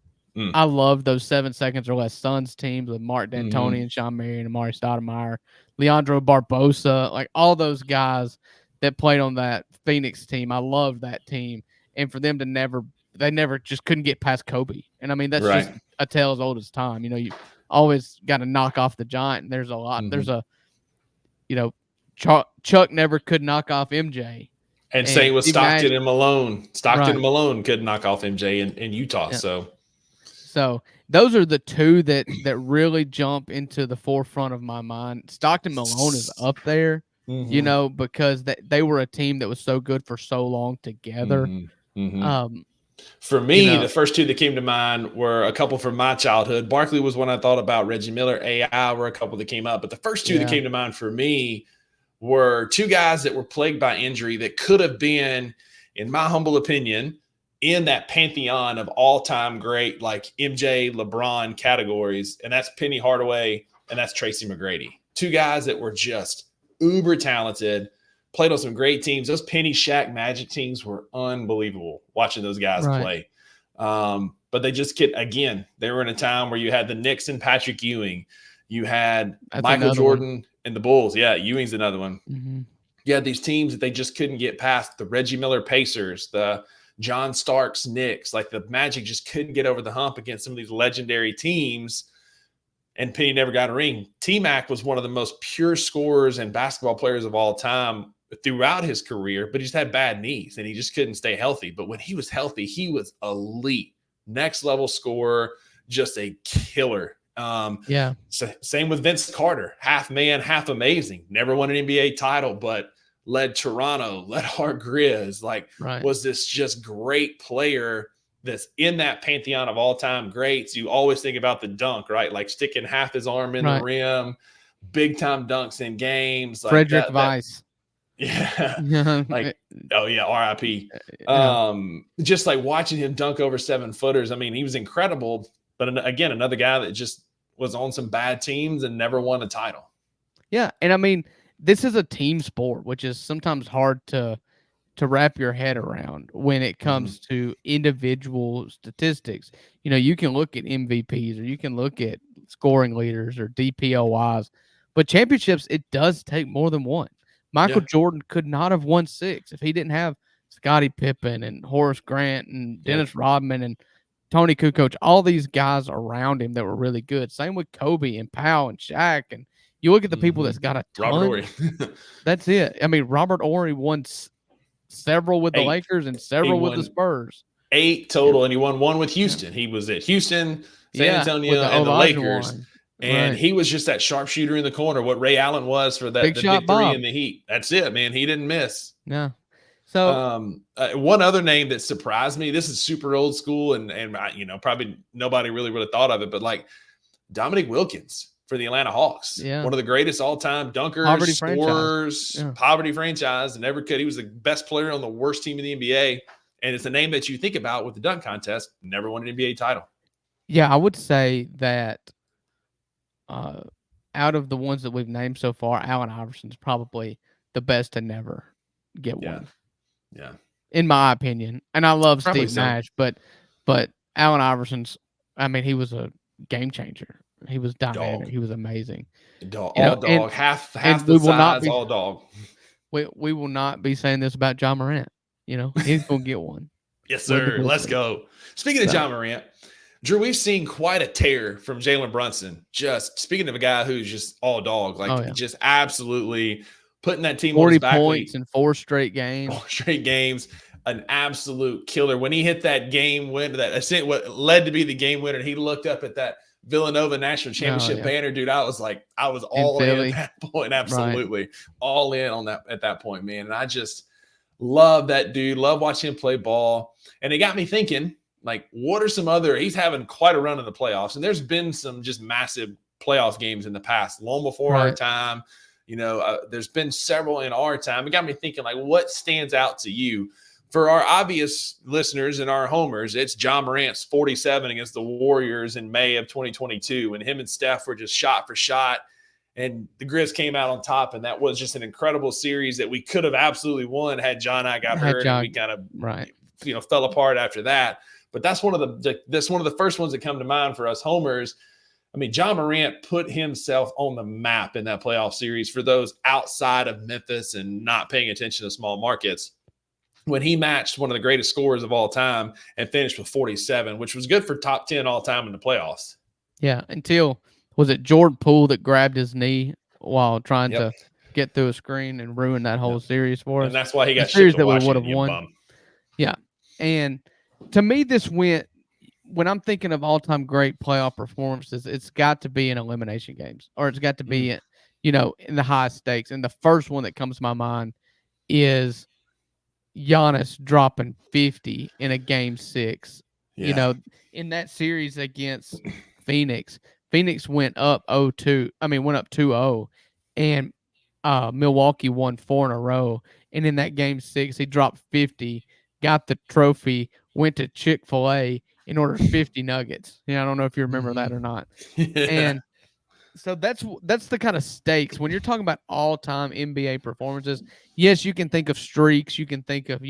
I love those 7 seconds or less Suns teams with Mark D'Antoni and Sean Marion and Amari Stoudemire, Leandro Barbosa, like all those guys that played on that Phoenix team. I love that team. And for them to never just couldn't get past Kobe. And I mean, that's just a tale as old as time. You always got to knock off the giant. And there's a lot. There's Chuck never could knock off MJ. And same with Stockton and Malone. And Malone couldn't knock off MJ in Utah. Yeah. So those are the two that really jump into the forefront of my mind. Stockton Malone is up there, because they were a team that was so good for so long together. For me, the first two that came to mind were a couple from my childhood. Barkley was one I thought about. Reggie Miller, AI were a couple that came up. But the first two that came to mind for me were two guys that were plagued by injury that could have been, in my humble opinion, in that pantheon of all-time great, like MJ, LeBron categories, and that's Penny Hardaway and that's Tracy McGrady. Two guys that were just uber talented, played on some great teams. Those Penny, Shaq, Magic teams were unbelievable watching those guys play. But they just again, they were in a time where you had the Knicks and Patrick Ewing. You had Michael Jordan and the Bulls. Yeah, Ewing's another one. Mm-hmm. You had these teams that they just couldn't get past, the Reggie Miller Pacers, the John Starks Knicks. Like the Magic just couldn't get over the hump against some of these legendary teams. And Penny never got a ring. T-Mac was one of the most pure scorers and basketball players of all time throughout his career, but he just had bad knees and he just couldn't stay healthy. But when he was healthy, he was elite, next level scorer, just a killer. So same with Vince Carter, half man, half amazing. Never won an NBA title, but led Toronto, led our Grizz. Was this just great player that's in that pantheon of all-time greats? You always think about the dunk, right? Like sticking half his arm in the rim, big-time dunks in games. Like Frederick Weiss. Yeah. Like, oh, yeah, RIP. Just like watching him dunk over 7-footers. I mean, he was incredible. But again, another guy that just was on some bad teams and never won a title. Yeah, and I mean, this is a team sport, which is sometimes hard to wrap your head around when it comes to individual statistics. You know, you can look at MVPs or you can look at scoring leaders or DPOYs, but championships, it does take more than one. Michael Jordan could not have won 6 if he didn't have Scottie Pippen and Horace Grant and Dennis Rodman and Tony Kukoc, all these guys around him that were really good. Same with Kobe and Powell and Shaq. And you look at the people that's got a ton. Robert Horry. That's it. I mean, Robert Horry won several with the Lakers and several with the Spurs. 8 total, and he won 1 with Houston. He was at Houston, San Antonio, and the Lakers. And he was just that sharpshooter in the corner, what Ray Allen was for that big 3 in the Heat. That's it, man. He didn't miss. Yeah. So one other name that surprised me, this is super old school, and probably nobody really would have thought of it, but like Dominique Wilkins for the Atlanta Hawks. Yeah. One of the greatest all-time dunkers, scorers, poverty franchise, and never could. He was the best player on the worst team in the NBA. And it's a name that you think about with the dunk contest, never won an NBA title. Yeah, I would say that out of the ones that we've named so far, Allen Iverson's probably the best to never get one. Yeah. In my opinion. And I love probably Steve Nash, but Allen Iverson's, I mean, he was a game changer. He was dynamic. He was amazing. Dog. Half the size, all dog. We will not be saying this about John Morant. You know, he's going to get one. Yes, sir. Let's go. Speaking of John Morant, Drew, we've seen quite a tear from Jalen Brunson. Just speaking of a guy who's just all dog, just absolutely putting that team 40 on his back points in 4 straight games. 4 straight games. An absolute killer. When he hit that game winner, what led to be the game winner, he looked up at that Villanova National Championship banner, dude. I was all in at that point. Absolutely. All in on that at that point, man. And I just love that dude. Love watching him play ball. And it got me thinking, like, what are some other – he's having quite a run in the playoffs. And there's been some just massive playoff games in the past, long before our time. You know, there's been several in our time. It got me thinking, like, what stands out to you? For our obvious listeners and our homers, it's John Morant's 47 against the Warriors in May of 2022 when him and Steph were just shot for shot. And the Grizz came out on top, and that was just an incredible series that we could have absolutely won had John and I got hurt and we kind of fell apart after that. But that's one of the first ones that come to mind for us homers. I mean, John Morant put himself on the map in that playoff series for those outside of Memphis and not paying attention to small markets when he matched one of the greatest scorers of all time and finished with 47, which was good for top 10 all time in the playoffs. Yeah, until was it Jordan Poole that grabbed his knee while trying to get through a screen and ruin that whole series for us? And that's why he got series that we would have won. Bum. Yeah, and to me, this went when I'm thinking of all-time great playoff performances. It's got to be in elimination games, or it's got to be in the high stakes. And the first one that comes to my mind is Giannis dropping 50 in a game 6. Yeah. You know, in that series against Phoenix went up 2-0, and Milwaukee won 4 in a row, and in that game 6, he dropped 50, got the trophy, went to Chick-fil-A and ordered 50 nuggets. I don't know if you remember that or not. Yeah. And so that's the kind of stakes when you're talking about all-time NBA performances. Yes, you can think of streaks, you can think of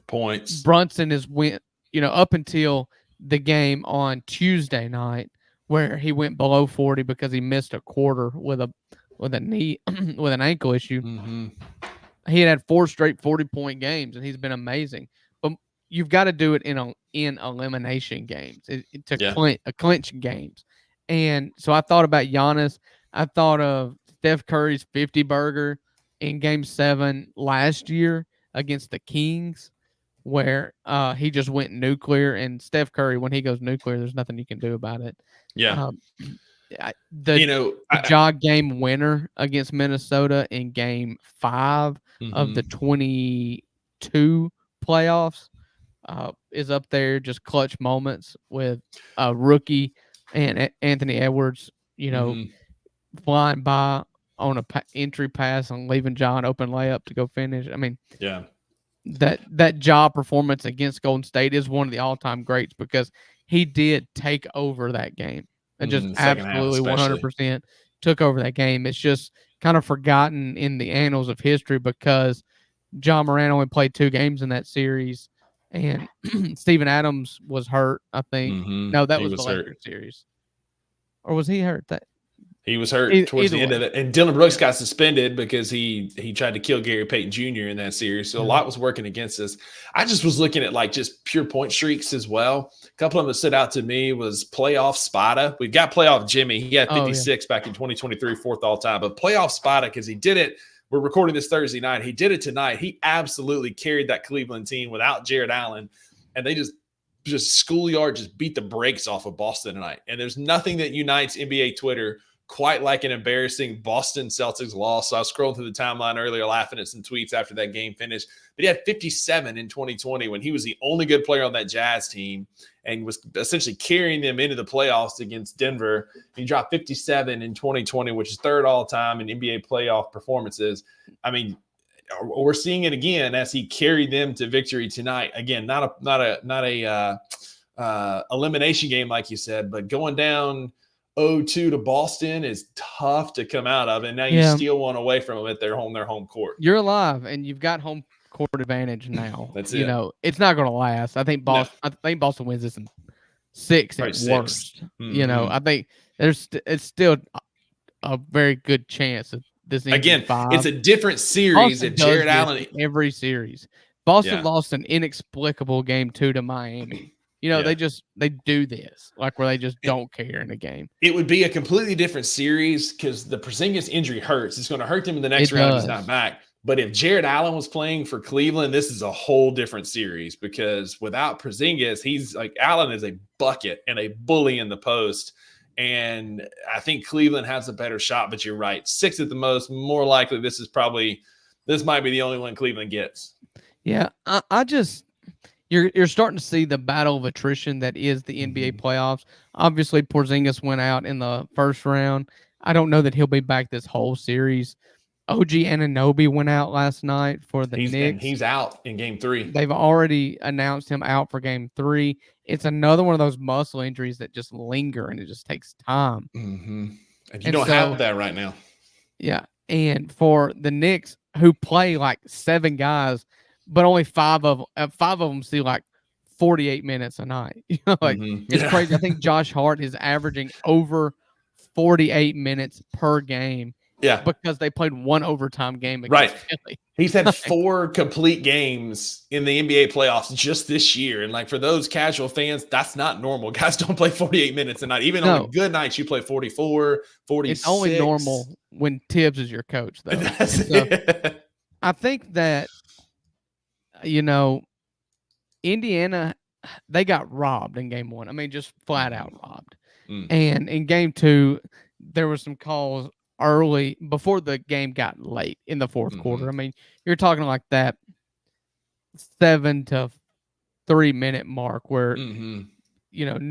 Points. Brunson went up until the game on Tuesday night where he went below 40 because he missed a quarter with a knee with an ankle issue. Mm-hmm. He had 4 straight 40-point games, and he's been amazing. But you've got to do it in elimination games to clinch games. And so I thought about Giannis. I thought of Steph Curry's 50 burger in Game 7 last year against the Kings, where he just went nuclear. And Steph Curry, when he goes nuclear, there's nothing you can do about it. Yeah. The jog game winner against Minnesota in Game 5 of the 22 playoffs is up there, just clutch moments with a rookie and Anthony Edwards, flying by on a entry pass and leaving John open layup to go finish. I mean, yeah, that job performance against Golden State is one of the all-time greats because he did take over that game. And just absolutely 100% took over that game. It's just kind of forgotten in the annals of history because John Moran only played 2 games in that series, and Steven Adams was hurt, I think. No, that was the Lakers series. Or was he hurt? He was hurt towards the end of it. And Dylan Brooks got suspended because he tried to kill Gary Payton Jr. in that series. So a lot was working against us. I just was looking at just pure point streaks as well. A couple of them that stood out to me was playoff Spada. We've got playoff Jimmy. He had 56 back in 2023, 4th all time. But playoff Spada, because he did it. We're recording this Thursday night. He did it tonight. He absolutely carried that Cleveland team without Jared Allen. And they just schoolyard just beat the brakes off of Boston tonight. And there's nothing that unites NBA Twitter quite like an embarrassing Boston Celtics loss. So I was scrolling through the timeline earlier, laughing at some tweets after that game finished. But he had 57 in 2020 when he was the only good player on that Jazz team and was essentially carrying them into the playoffs against Denver. He dropped 57 in 2020, which is 3rd all-time in NBA playoff performances. I mean, we're seeing it again as he carried them to victory tonight. Again, not a elimination game like you said, but going down 0-2 to Boston is tough to come out of, and now you steal one away from them at their home court. You're alive, and you've got home court advantage now. That's it. It's not going to last. I think Boston wins this in 6 at worst. Mm-hmm. I think it's still a very good chance that this again. 5. It's a different series. At Jared Allen, every series, Boston lost an inexplicable Game 2 to Miami. They do this where they just don't care in a game. It would be a completely different series because the Porzingis injury hurts. It's going to hurt them in the next round if he's not back. But if Jared Allen was playing for Cleveland, this is a whole different series because without Porzingis, he's Allen is a bucket and a bully in the post. And I think Cleveland has a better shot, but you're right. 6 at the most, more likely this might be the only one Cleveland gets. Yeah, I just you're starting to see the battle of attrition that is the NBA playoffs. Obviously, Porzingis went out in the first round. I don't know that he'll be back this whole series. OG Anunoby went out last night for the Knicks. And he's out in Game 3. They've already announced him out for Game 3. It's another one of those muscle injuries that just linger, and it just takes time. Mm-hmm. And you don't have that right now. Yeah, and for the Knicks, who play 7 guys, but only 5 of them see 48 minutes a night. It's crazy. I think Josh Hart is averaging over 48 minutes per game. Yeah, because they played 1 overtime game against Philly. He's had 4 complete games in the NBA playoffs just this year. And for those casual fans, that's not normal. Guys don't play 48 minutes a night. Even on the good nights, you play 44, 46. It's only normal when Tibbs is your coach, though. I think that, Indiana, they got robbed in Game 1. I mean, just flat out robbed. And in Game 2, there were some calls early before the game got late in the 4th quarter. I mean, you're talking that 7 to 3 minute mark where New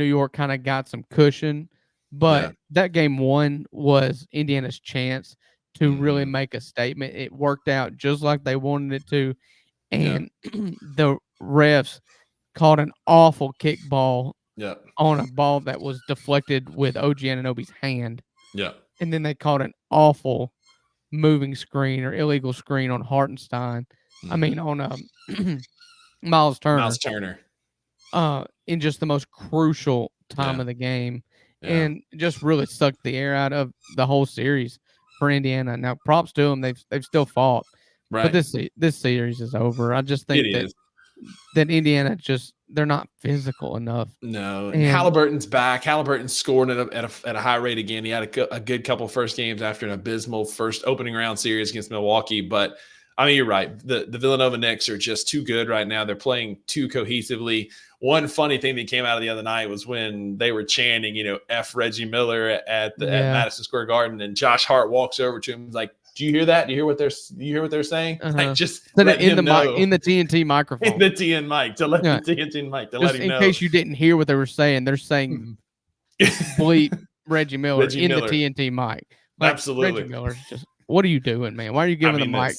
York kind of got some cushion, but that Game 1 was Indiana's chance to really make a statement. It worked out just like they wanted it to, and the refs called an awful kickball on a ball that was deflected with OG Anunoby's hand. Yeah. And then they called an awful moving screen or illegal screen on Hartenstein. I mean, on Miles Turner. Miles Turner. In just the most crucial time of the game. And just really sucked the air out of the whole series for Indiana. Now, props to them. They've still fought. Right. But this series is over. I just think that Indiana they're not physical enough. No, and Halliburton's back. Halliburton's scoring at a high rate again. He had a good couple first games after an abysmal first opening round series against Milwaukee. But I mean, you're right. The Villanova Knicks are just too good right now. They're playing too cohesively. One funny thing that came out of the other night was when they were chanting, F Reggie Miller at Madison Square Garden, and Josh Hart walks over to him and is like, "Do you hear that? Do you hear what they're saying?" Like, just in the TNT microphone, in the TN mic to let the TNT mic to let him know. In case you didn't hear what they were saying, they're saying bleep Reggie Miller the TNT mic. Like, absolutely, Reggie Miller's just. What are you doing, man? Why are you giving the mic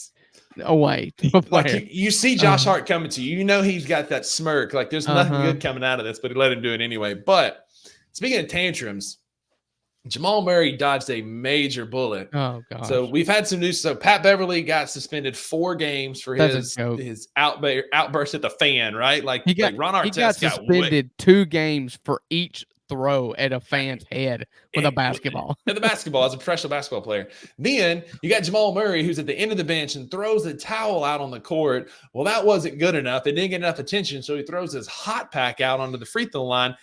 away to a player? Like you see Josh Hart coming to you. He's got that smirk. Like there's nothing good coming out of this, but he let him do it anyway. But speaking of tantrums, Jamal Murray dodged a major bullet. Oh, God. So we've had some news. So Pat Beverly got suspended 4 games for his outburst at the fan, right? Like Ron Artest got suspended 2 games for each throw at a fan's head with a basketball. At the basketball, as a professional basketball player. Then you got Jamal Murray, who's at the end of the bench and throws a towel out on the court. Well, that wasn't good enough. It didn't get enough attention, so he throws his hot pack out onto the free throw line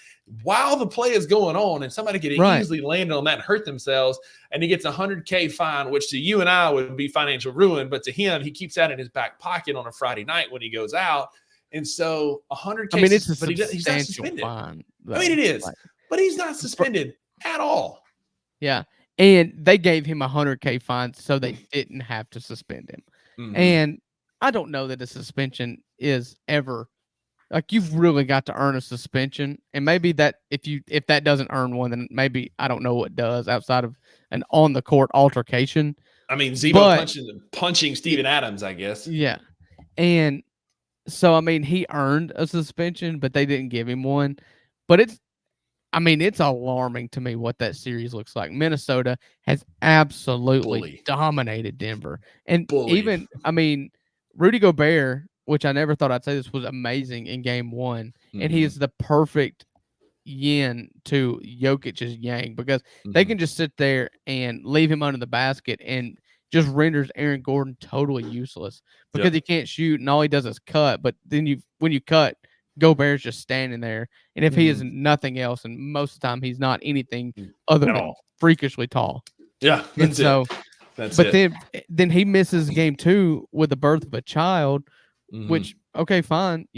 while the play is going on, and somebody could have easily landed on that and hurt themselves, and he gets a $100K fine, which to you and I would be financial ruin, but to him, he keeps that in his back pocket on a Friday night when he goes out. And so $100K. I mean, it's a he's not suspended. Fine, I mean, it is, but he's not suspended at all. Yeah, and they gave him a $100K fine, so they didn't have to suspend him. Mm-hmm. And I don't know that a suspension is ever like you've really got to earn a suspension, and maybe that if that doesn't earn one, then maybe I don't know what does outside of an on the court altercation. I mean, Zebo punching Steven Adams, I guess. Yeah, and so I mean, he earned a suspension, but they didn't give him one. But it's alarming to me what that series looks like. Minnesota has absolutely dominated Denver, and even Rudy Gobert, which I never thought I'd say this, was amazing in game 1. Mm-hmm. And he is the perfect yin to Jokic's yang because they can just sit there and leave him under the basket and just renders Aaron Gordon totally useless because he can't shoot and all he does is cut. But then when you cut, Gobert's just standing there. And if he is nothing else, and most of the time he's not anything other than freakishly tall. Yeah. Then he misses game 2 with the birth of a child. Which fine,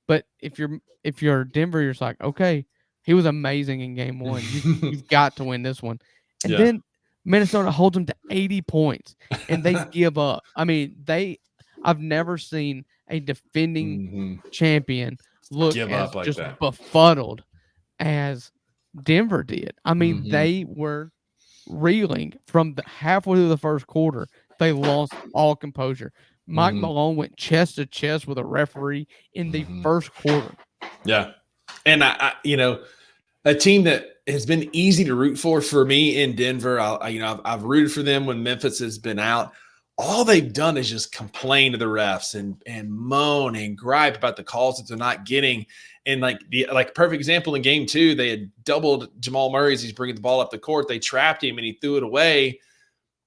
but if you're Denver, you're just like, okay, he was amazing in game 1. You've got to win this one. And then Minnesota holds them to 80 points and they give up. I mean, I've never seen a defending champion look as like just befuddled as Denver did. I mean, they were reeling from the halfway through the first quarter. They lost all composure. Mike Malone went chest to chest with a referee in the first quarter. Yeah. And I a team that has been easy to root for me in Denver. I've rooted for them when Memphis has been out. All they've done is just complain to the refs and moan and gripe about the calls that they're not getting. And like perfect example in game 2, they had doubled Jamal Murray as he's bringing the ball up the court. They trapped him and he threw it away.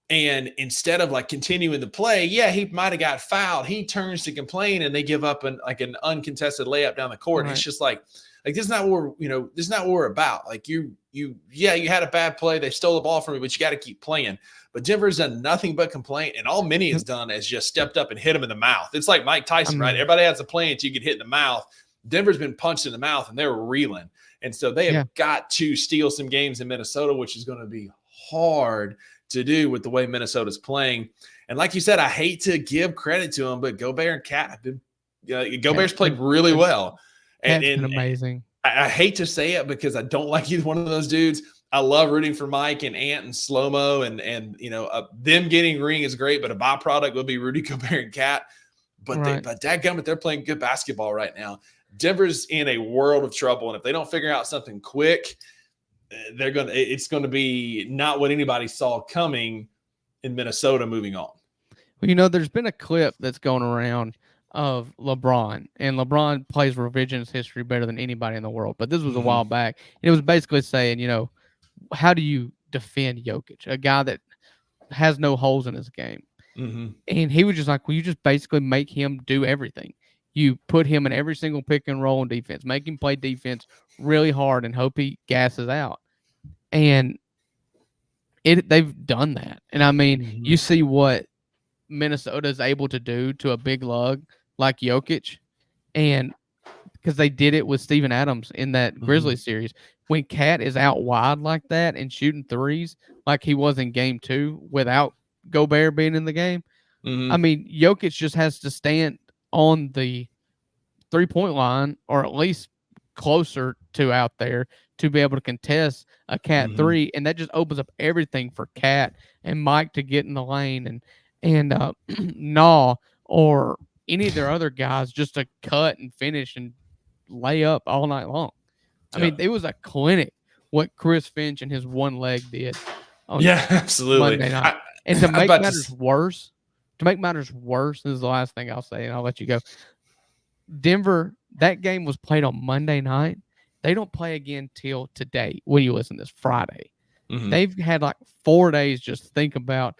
And instead of continuing the play, he might have got fouled. He turns to complain, and they give up an uncontested layup down the court. Right. It's just like this is not what this is not what we're about. Like you had a bad play. They stole the ball from you, but you got to keep playing. But Denver's done nothing but complain, and all Minnie has done is just stepped up and hit him in the mouth. It's like Mike Tyson, right? Everybody has a plan until you get hit in the mouth. Denver's been punched in the mouth, and they're reeling. And so they have got to steal some games in Minnesota, which is going to be hard to do with the way Minnesota's playing. And like you said, I hate to give credit to him, but Gobert and Cat have been Gobert's played really well. And amazing. I hate to say it because I don't like either one of those dudes. I love rooting for Mike and Ant and Slow-Mo and them getting a ring is great, but a byproduct would be Rudy Gobert and Cat. But dadgummit, they're playing good basketball right now. Denver's in a world of trouble, and if they don't figure out something quick, it's going to be not what anybody saw coming in Minnesota moving on. Well, there's been a clip that's going around of LeBron, and LeBron plays revisionist history better than anybody in the world. But this was a while back. And it was basically saying, how do you defend Jokic, a guy that has no holes in his game? Mm-hmm. And he was just like, well, you just basically make him do everything. You put him in every single pick and roll on defense, make him play defense really hard and hope he gasses out. And they've done that. And I mean, you see what Minnesota is able to do to a big lug like Jokic, and because they did it with Steven Adams in that Grizzlies series. When Cat is out wide like that and shooting threes like he was in game 2 without Gobert being in the game, I mean, Jokic just has to stand on the 3-point line or at least closer to out there to be able to contest a Cat 3, and that just opens up everything for Cat and Mike to get in the lane and Naw or any of their other guys just to cut and finish and lay up all night long. I mean, it was a clinic what Chris Finch and his one leg did. Absolutely. Monday night. And to make matters worse, this is the last thing I'll say, and I'll let you go. Denver, that game was played on Monday night. They don't play again till today. When you listen to this, Friday. They've had like 4 days just think about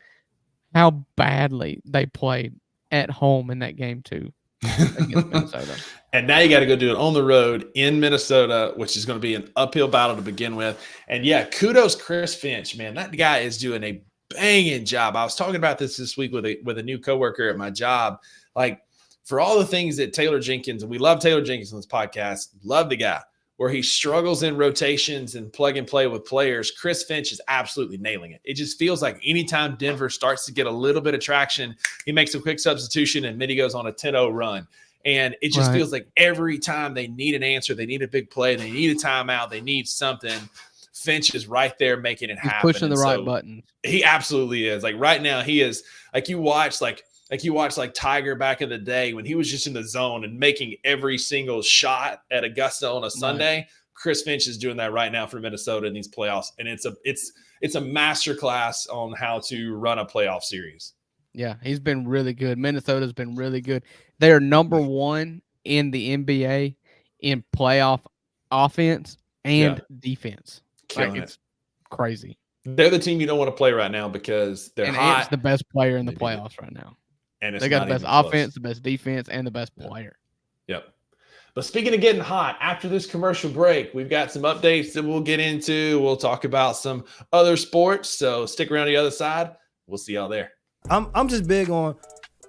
how badly they played at home in that game too against Minnesota. And now you got to go do it on the road in Minnesota, which is going to be an uphill battle to begin with. And kudos Chris Finch, man. That guy is doing a banging job. I was talking about this week with a new coworker at my job. Like, for all the things that Taylor Jenkins, and we love Taylor Jenkins on this podcast, love the guy, where he struggles in rotations and plug and play with players, Chris Finch is absolutely nailing it. It just feels like anytime Denver starts to get a little bit of traction, he makes a quick substitution and Mitty goes on a 10-0 run. And it just feels like every time they need an answer, they need a big play, they need a timeout, they need something, Finch is right there making it happen. Pushing the right buttons. He absolutely is. Like right now, he is like you watch Tiger back in the day when he was just in the zone and making every single shot at Augusta on a Sunday. Right. Chris Finch is doing that right now for Minnesota in these playoffs, and it's a masterclass on how to run a playoff series. Yeah, he's been really good. Minnesota's been really good. They're number 1 in the NBA in playoff offense and defense. It's crazy. They're the team you don't want to play right now because they're hot. Ant's the best player in the playoffs right now. And they got the best offense, the best defense, and the best player. Yep. But speaking of getting hot, after this commercial break, we've got some updates that we'll get into. We'll talk about some other sports. So stick around the other side. We'll see y'all there. I'm just big on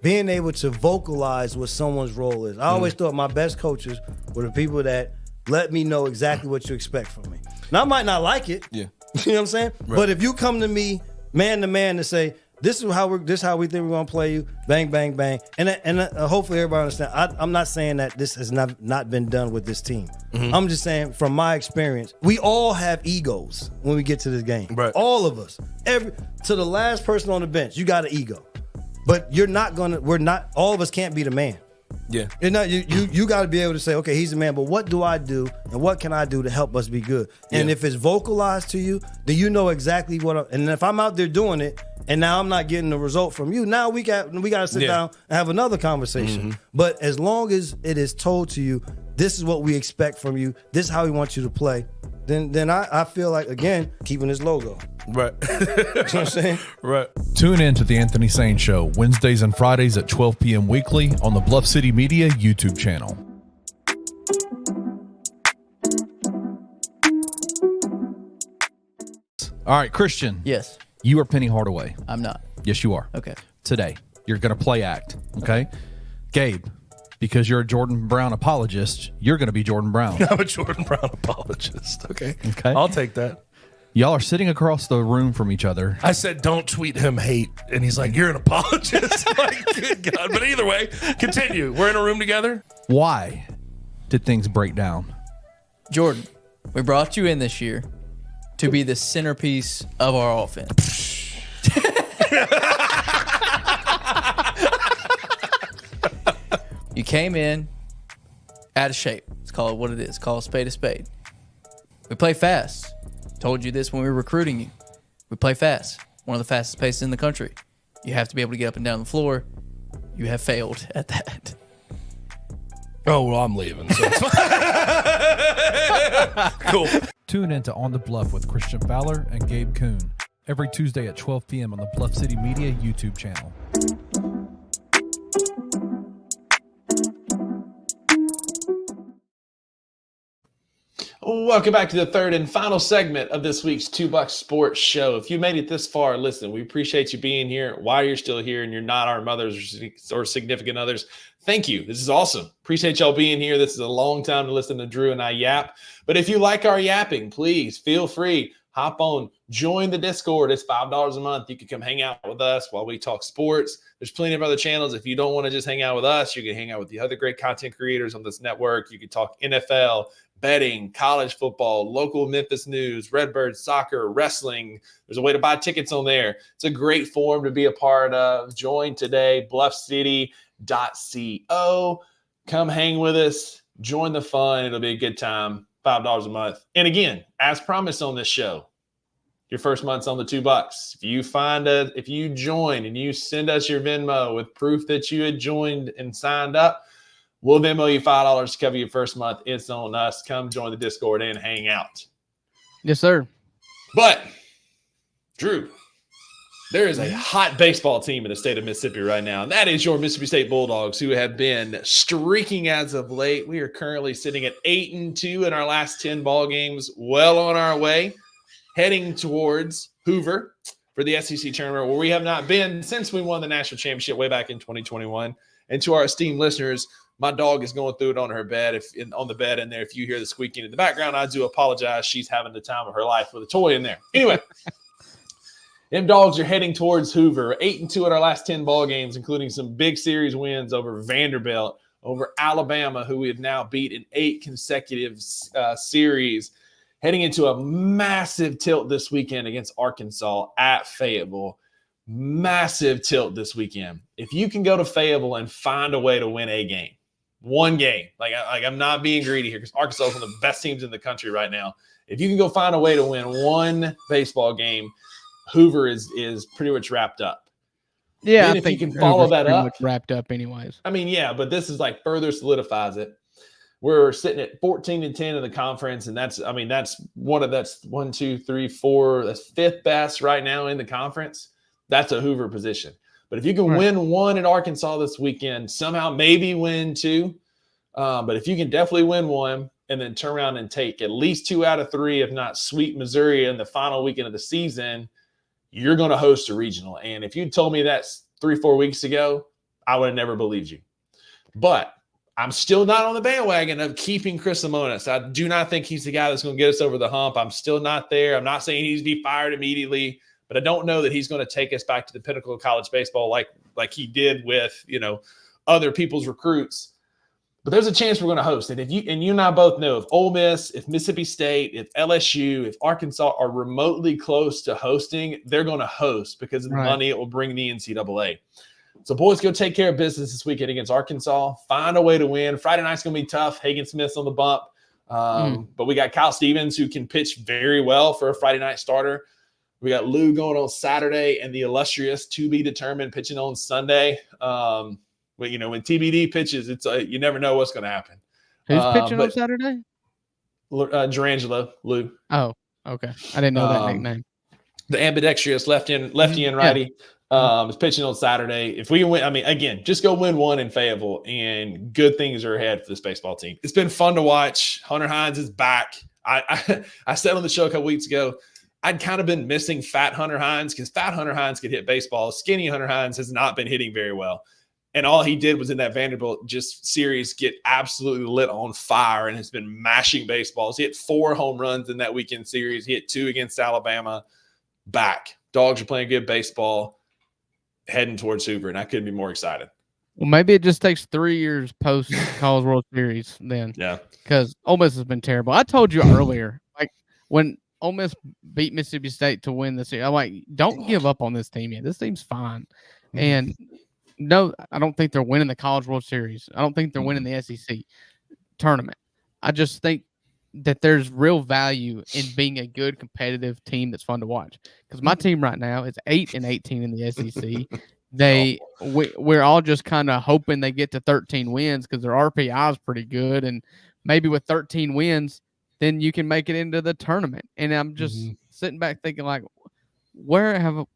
being able to vocalize what someone's role is. I always thought my best coaches were the people that let me know exactly what you expect from me. Now, I might not like it. Yeah. You know what I'm saying? Right. But if you come to me man to man to say, this is how we think we're gonna play you, bang, bang, bang, and hopefully everybody understands. I'm not saying that this has not been done with this team. I'm just saying from my experience, we all have egos when we get to this game. Right. All of us, to the last person on the bench, you got an ego, but all of us can't be the man. Yeah, you got to be able to say, okay, he's the man, but what do I do and what can I do to help us be good? And if it's vocalized to you, then you know exactly and if I'm out there doing it and now I'm not getting the result from you, now we got to sit down and have another conversation. But as long as it is told to you, this is what we expect from you, this is how we want you to play, then I feel like, again, keeping this logo. Right. You know what I'm saying? Right. Tune in to The Anthony Sane Show, Wednesdays and Fridays at 12 p.m. weekly on the Bluff City Media YouTube channel. All right, Christian. Yes. You are Penny Hardaway. I'm not. Yes, you are. Okay. Today, you're going to play act, okay? Gabe, because you're a Jordan Brown apologist, you're going to be Jordan Brown. I'm a Jordan Brown apologist. Okay. Okay. I'll take that. Y'all are sitting across the room from each other. I said, don't tweet him hate. And he's like, you're an apologist. Like, good God. But either way, continue. We're in a room together. Why did things break down? Jordan, we brought you in this year to be the centerpiece of our offense. You came in out of shape. Let's call it what it is. Call a spade a spade. We play fast. Told you this when we were recruiting you. We play fast. One of the fastest paces in the country. You have to be able to get up and down the floor. You have failed at that. Oh, well, I'm leaving. So it's fine. Cool. Tune in to On the Bluff with Christian Fowler and Gabe Kuhn every Tuesday at 12 p.m. on the Bluff City Media YouTube channel. Welcome back to the third and final segment of this week's $2 Sports Show. If you made it this far, listen, we appreciate you being here. While you're still here and you're not our mothers or significant others, thank you. This is awesome. Appreciate y'all being here. This is a long time to listen to Drew and I yap. But if you like our yapping, please feel free. Hop on, join the Discord. It's $5 a month. You can come hang out with us while we talk sports. There's plenty of other channels. If you don't want to just hang out with us, you can hang out with the other great content creators on this network. You can talk NFL, betting, college football, local Memphis news, Redbirds, soccer, wrestling. There's a way to buy tickets on there. It's a great forum to be a part of. Join today, bluffcity.co. Come hang with us. Join the fun. It'll be a good time. $5 a month. And again, as promised on this show, your first month's on the $2. If you join and you send us your Venmo with proof that you had joined and signed up, we'll Venmo you $5 to cover your first month. It's on us. Come join the Discord and hang out. Yes, sir. But, Drew, there is a hot baseball team in the state of Mississippi right now, and that is your Mississippi State Bulldogs, who have been streaking as of late. We are currently sitting at 8-2 in our last 10 ball games, well on our way, heading towards Hoover for the SEC tournament, where we have not been since we won the national championship way back in 2021. And to our esteemed listeners, my dog is going through it on her bed. On the bed in there, if you hear the squeaking in the background, I do apologize. She's having the time of her life with a toy in there. Anyway, them dogs are heading towards Hoover. 8-2 in our last 10 ball games, including some big series wins over Vanderbilt, over Alabama, who we have now beat in 8 consecutive series. Heading into a massive tilt this weekend against Arkansas at Fayetteville. Massive tilt this weekend. If you can go to Fayetteville and find a way to win a game, one game, like I'm not being greedy here because Arkansas is one of the best teams in the country right now. If you can go find a way to win one baseball game, Hoover is pretty much wrapped up. Yeah, then I if think you can follow that pretty up, much wrapped up anyways. I mean, yeah, but this is like further solidifies it. We're sitting at 14-10 in the conference, and that's 1, 2, 3, 4. That's 5th best right now in the conference. That's a Hoover position. But if you can win one at Arkansas this weekend, somehow maybe win 2, but if you can definitely win one and then turn around and take at least 2 out of 3, if not sweep Missouri in the final weekend of the season, you're going to host a regional. And if you told me that 3-4 weeks ago, I would have never believed you. But I'm still not on the bandwagon of keeping Chris Lemonis. I do not think he's the guy that's going to get us over the hump. I'm still not there. I'm not saying he needs to be fired immediately, but I don't know that he's going to take us back to the pinnacle of college baseball like he did with, other people's recruits. But there's a chance we're going to host. And you and I both know, if Ole Miss, if Mississippi State, if LSU, if Arkansas are remotely close to hosting, they're going to host because of the money it will bring the NCAA. So, boys, go take care of business this weekend against Arkansas. Find a way to win. Friday night's going to be tough. Hagen Smith's on the bump. But we got Kyle Stevens, who can pitch very well for a Friday night starter. We got Lou going on Saturday and the illustrious to be determined pitching on Sunday. But, when TBD pitches, it's you never know what's going to happen. Who's pitching on Saturday? Durangelo, Lou. Oh, okay. I didn't know that nickname. The ambidextrous lefty and righty. Is pitching on Saturday. If we can win, again, just go win one in Fayetteville, and good things are ahead for this baseball team. It's been fun to watch. Hunter Hines is back. I said on the show a couple weeks ago, I'd kind of been missing fat Hunter Hines because fat Hunter Hines could hit baseball. Skinny Hunter Hines has not been hitting very well. And all he did was in that Vanderbilt series get absolutely lit on fire and has been mashing baseballs. He hit 4 home runs in that weekend series. He hit 2 against Alabama. Back. Dogs are playing good baseball, heading towards Hoover, and I couldn't be more excited. Well, maybe it just takes 3 years post College World Series then. Yeah. Because Ole Miss has been terrible. I told you earlier, like when Ole Miss beat Mississippi State to win this year. I'm like, don't give up on this team yet. This team's fine. And no, I don't think they're winning the College World Series. I don't think they're winning the SEC tournament. I just think that there's real value in being a good competitive team that's fun to watch. Because my team right now is 8-18 in the SEC. We're all just kind of hoping they get to 13 wins because their RPI is pretty good, and maybe with 13 wins, then you can make it into the tournament. And I'm just sitting back thinking, like, where have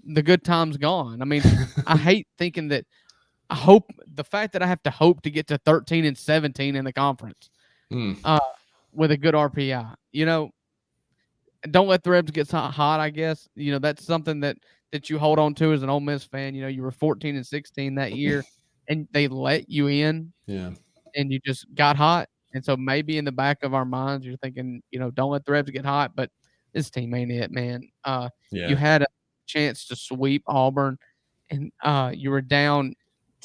the good times gone? I mean, I hate thinking that. I hope the fact that I have to hope to get to 13-17 in the conference with a good RPI. Don't let the Rebs get hot, I guess. That's something that you hold on to as an Ole Miss fan. You were 14-16 that year, and they let you in. Yeah. And you just got hot. And so maybe in the back of our minds, you're thinking, don't let the Rebs get hot. But this team ain't it, man. You had a chance to sweep Auburn, and you were down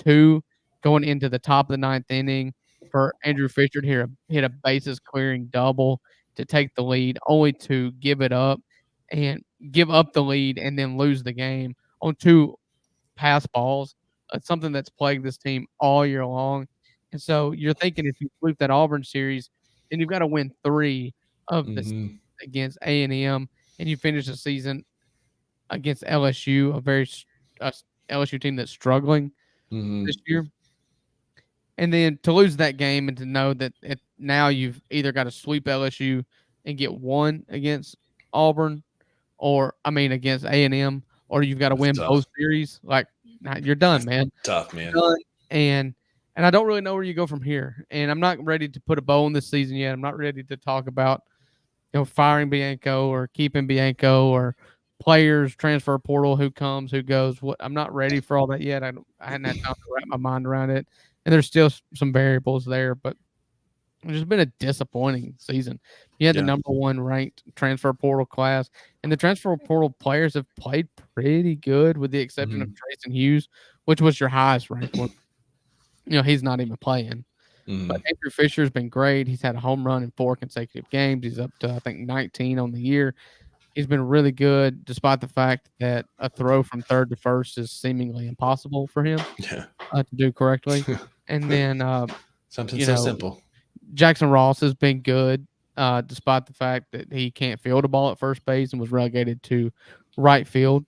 2 going into the top of the 9th inning for Andrew Fisher to hit a bases clearing double to take the lead, only to give up the lead and then lose the game on 2 pass balls. It's something that's plagued this team all year long. And so you're thinking if you sweep that Auburn series, then you've got to win 3 of the against A&M, and you finish the season against LSU, a LSU team that's struggling this year. And then to lose that game and to know that now you've either got to sweep LSU and get 1 against Auburn, against A&M, or you've got to win both series. Like, you're done, man. Tough, man. Done. And I don't really know where you go from here. And I'm not ready to put a bow on this season yet. I'm not ready to talk about firing Bianco or keeping Bianco or players, transfer portal, who comes, who goes. I'm not ready for all that yet. I hadn't had time to wrap my mind around it. And there's still some variables there, but it's just been a disappointing season. You had the number 1 ranked transfer portal class, and the transfer portal players have played pretty good with the exception of Trayson Hughes, which was your highest ranked one. He's not even playing. But Andrew Fisher's been great. He's had a home run in 4 consecutive games. He's up to, I think, 19 on the year. He's been really good, despite the fact that a throw from third to first is seemingly impossible for him to do correctly. And then something so simple. Jackson Ross has been good, despite the fact that he can't field a ball at first base and was relegated to right field.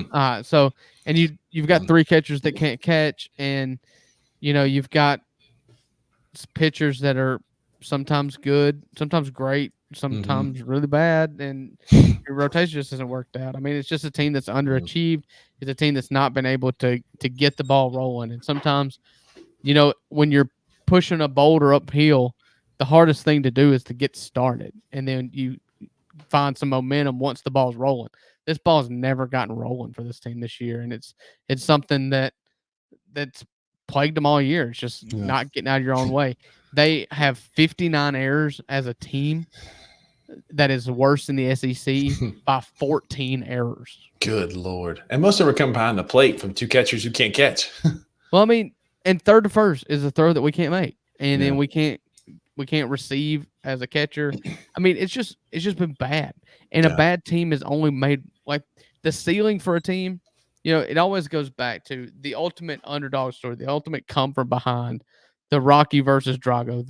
And you've got 3 catchers that can't catch, and you've got pitchers that are sometimes good, sometimes great, sometimes really bad, and your rotation just hasn't worked out. I mean, it's just a team that's underachieved. It's a team that's not been able to get the ball rolling. And sometimes, when you're pushing a boulder uphill, the hardest thing to do is to get started, and then you find some momentum once the ball's rolling. This ball's never gotten rolling for this team this year, and it's something that's plagued them all year. It's just not getting out of your own way. They have 59 errors as a team. That is worse than the SEC by 14 errors. Good Lord. And most of them are coming behind the plate from 2 catchers who can't catch. Well, I mean, and third to first is a throw that we can't make. And then we can't receive as a catcher. I mean, it's just been bad. And a bad team is only made, like, the ceiling for a team, it always goes back to the ultimate underdog story, the ultimate come from behind, the Rocky versus Drago,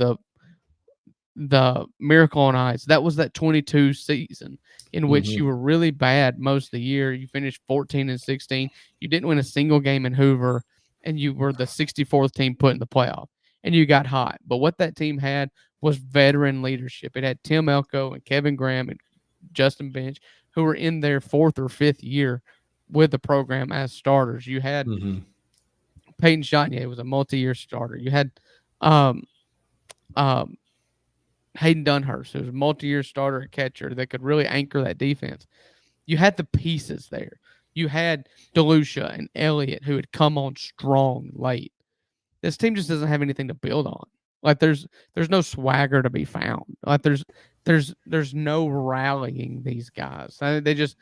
the Miracle on Ice. That was that 22 season in which you were really bad most of the year. You finished 14-16. You didn't win a single game in Hoover, and you were the 64th team put in the playoff, and you got hot. But what that team had was veteran leadership. It had Tim Elko and Kevin Graham and Justin Bench, who were in their 4th or 5th year with the program as starters. You had Peyton Chanier was a multi-year starter. You had Hayden Dunhurst, who was a multi-year starter at catcher that could really anchor that defense. You had the pieces there. You had DeLucia and Elliott, who had come on strong late. This team just doesn't have anything to build on. Like, there's no swagger to be found. Like, there's no rallying these guys. They just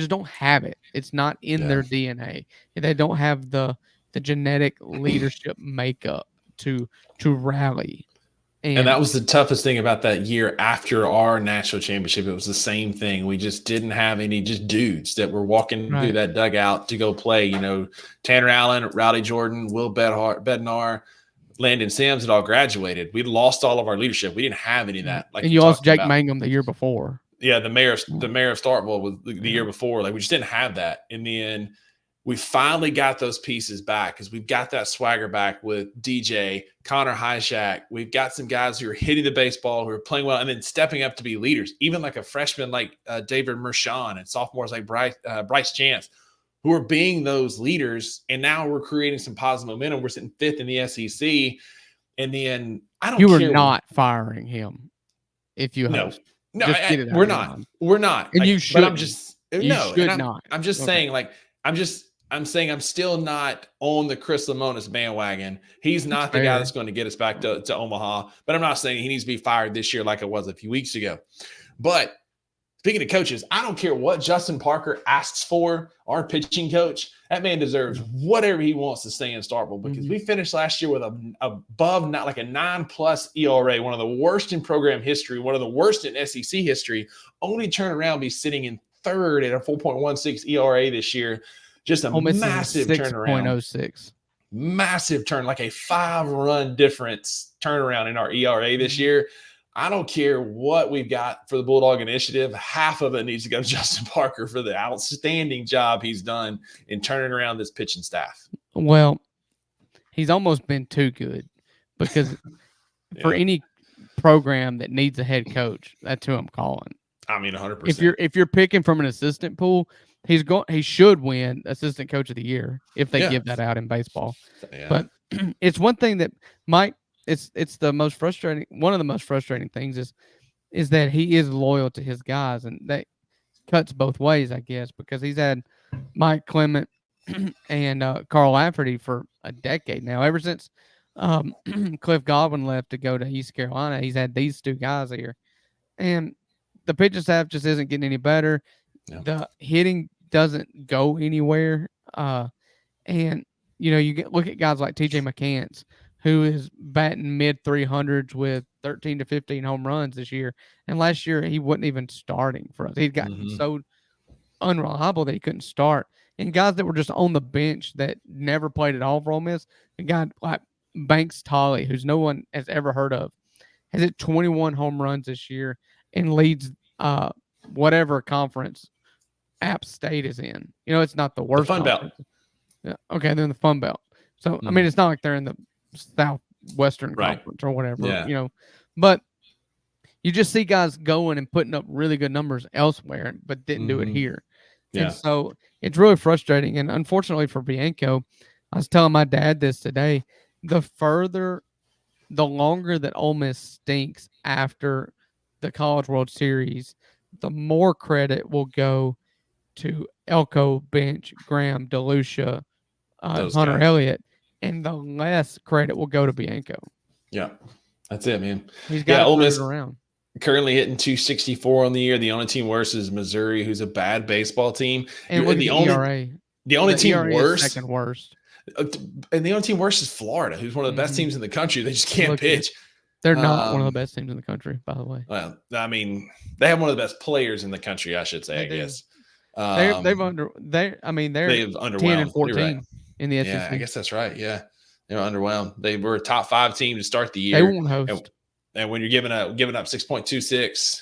don't have it. It's not in their DNA. They don't have the genetic leadership makeup to rally. And that was the toughest thing about that year after our national championship. It was the same thing. We just didn't have any just dudes that were walking through that dugout to go play. You know, Tanner Allen, Rowdy Jordan, Will Bednar, Landon Sims had all graduated. We'd lost all of our leadership. We didn't have any of that. Like and you lost Jake Mangum the year before. Yeah, the mayor of Starkville was the year before. Like we just didn't have that. In the end, we finally got those pieces back because we've got that swagger back with DJ, Connor Hijack. We've got some guys who are hitting the baseball, who are playing well, and then stepping up to be leaders. Even like a freshman like David Mershon and sophomores like Bryce Chance, who are being those leaders. And now we're creating some positive momentum. We're sitting 5th in the SEC. And then You were not firing him if you host. No, we're not. We're not. And you should. But I'm just not. I'm just saying, like, I'm saying I'm still not on the Chris Lemonis bandwagon. He's not the guy that's going to get us back to Omaha. But I'm not saying he needs to be fired this year like it was a few weeks ago. But speaking of coaches, I don't care what Justin Parker asks for, our pitching coach. That man deserves whatever he wants to stay in Starkville because we finished last year with above not like a 9+ ERA, one of the worst in program history, one of the worst in SEC history. Only turn around, be sitting in 3rd at a 4.16 ERA this year. Just a massive turnaround. 6.06. Massive turn, like a 5-run difference turnaround in our ERA this year. I don't care what we've got for the Bulldog Initiative. Half of it needs to go to Justin Parker for the outstanding job he's done in turning around this pitching staff. Well, he's almost been too good because for any program that needs a head coach, that's who I'm calling. I mean, 100%. If you're picking from an assistant pool, he should win assistant coach of the year if they give that out in baseball. Yeah. But it's one thing that Mike, it's the most frustrating. One of the most frustrating things is that he is loyal to his guys, and that cuts both ways, I guess, because he's had Mike Clement and Carl Lafferty for a decade now. Ever since Cliff Godwin left to go to East Carolina, he's had these two guys here, and the pitching staff just isn't getting any better. Yeah. The hitting doesn't go anywhere. And, you look at guys like TJ McCants, who is batting mid 300s with 13 to 15 home runs this year. And last year, he wasn't even starting for us. He'd gotten so unreliable that he couldn't start. And guys that were just on the bench that never played at all for Ole Miss, a guy like Banks Tolley, who's no one has ever heard of, has hit 21 home runs this year and leads whatever conference App State is in. It's not the worst. The Fun Belt. Yeah. Okay, they're in the Fun Belt. So, I mean, it's not like they're in the Southwestern Conference or whatever, But you just see guys going and putting up really good numbers elsewhere, but didn't do it here. Yeah. And so it's really frustrating. And unfortunately for Bianco, I was telling my dad this today, the longer that Ole Miss stinks after the College World Series, the more credit will go to Elko, Bench, Graham, DeLucia, Hunter Elliott, and the less credit will go to Bianco. Yeah, that's it, man. He's got Ole Miss around. Currently hitting 264 on the year. The only team worse is Missouri, who's a bad baseball team. And the only team ERA worse, second worst, and the only team worse is Florida, who's one of the best teams in the country. They just can't pitch. They're not one of the best teams in the country, by the way. Well, I mean, they have one of the best players in the country, I should say. I guess they're 10 and 14 in the SEC. Yeah, I guess that's right. Yeah, they're underwhelmed. They were a top 5 team to start the year. They won't host. And when you're giving up 6.26,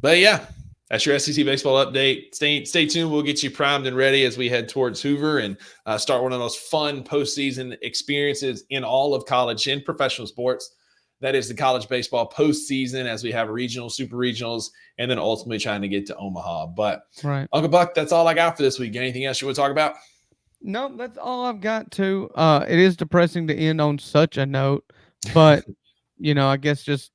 but yeah, that's your SEC baseball update. Stay tuned. We'll get you primed and ready as we head towards Hoover and start one of those fun postseason experiences in all of college and professional sports. That is the college baseball postseason, as we have regional, super regionals, and then ultimately trying to get to Omaha. But Uncle Buck, that's all I got for this week. Anything else you want to talk about? No, that's all I've got to. It is depressing to end on such a note, but I guess just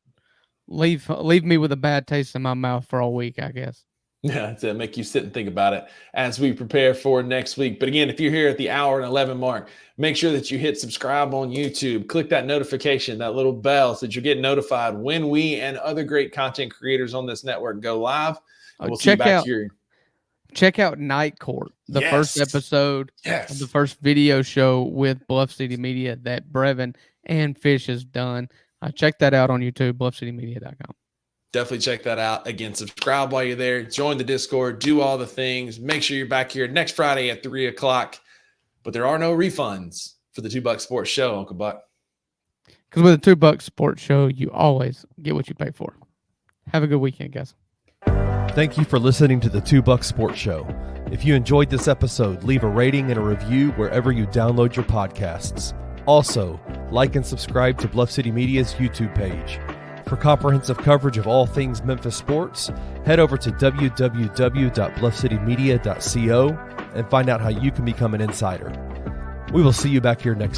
leave me with a bad taste in my mouth for a week, I guess. Yeah, that's it. Make you sit and think about it as we prepare for next week. But again, if you're here at the hour and 11 mark, make sure that you hit subscribe on YouTube. Click that notification, that little bell, so that you get notified when we and other great content creators on this network go live. We'll see you back here. Check out Night Court, the first episode of the first video show with Bluff City Media that Brevin and Fish is done. Check that out on YouTube, bluffcitymedia.com. Definitely check that out. Again, subscribe while you're there. Join the Discord. Do all the things. Make sure you're back here next Friday at 3 o'clock. But there are no refunds for the $2 Sports Show, Uncle Buck. Because with a $2 Sports Show, you always get what you pay for. Have a good weekend, guys. Thank you for listening to the $2 Sports Show. If you enjoyed this episode, leave a rating and a review wherever you download your podcasts. Also, like and subscribe to Bluff City Media's YouTube page. For comprehensive coverage of all things Memphis sports, head over to www.bluffcitymedia.co and find out how you can become an insider. We will see you back here next time.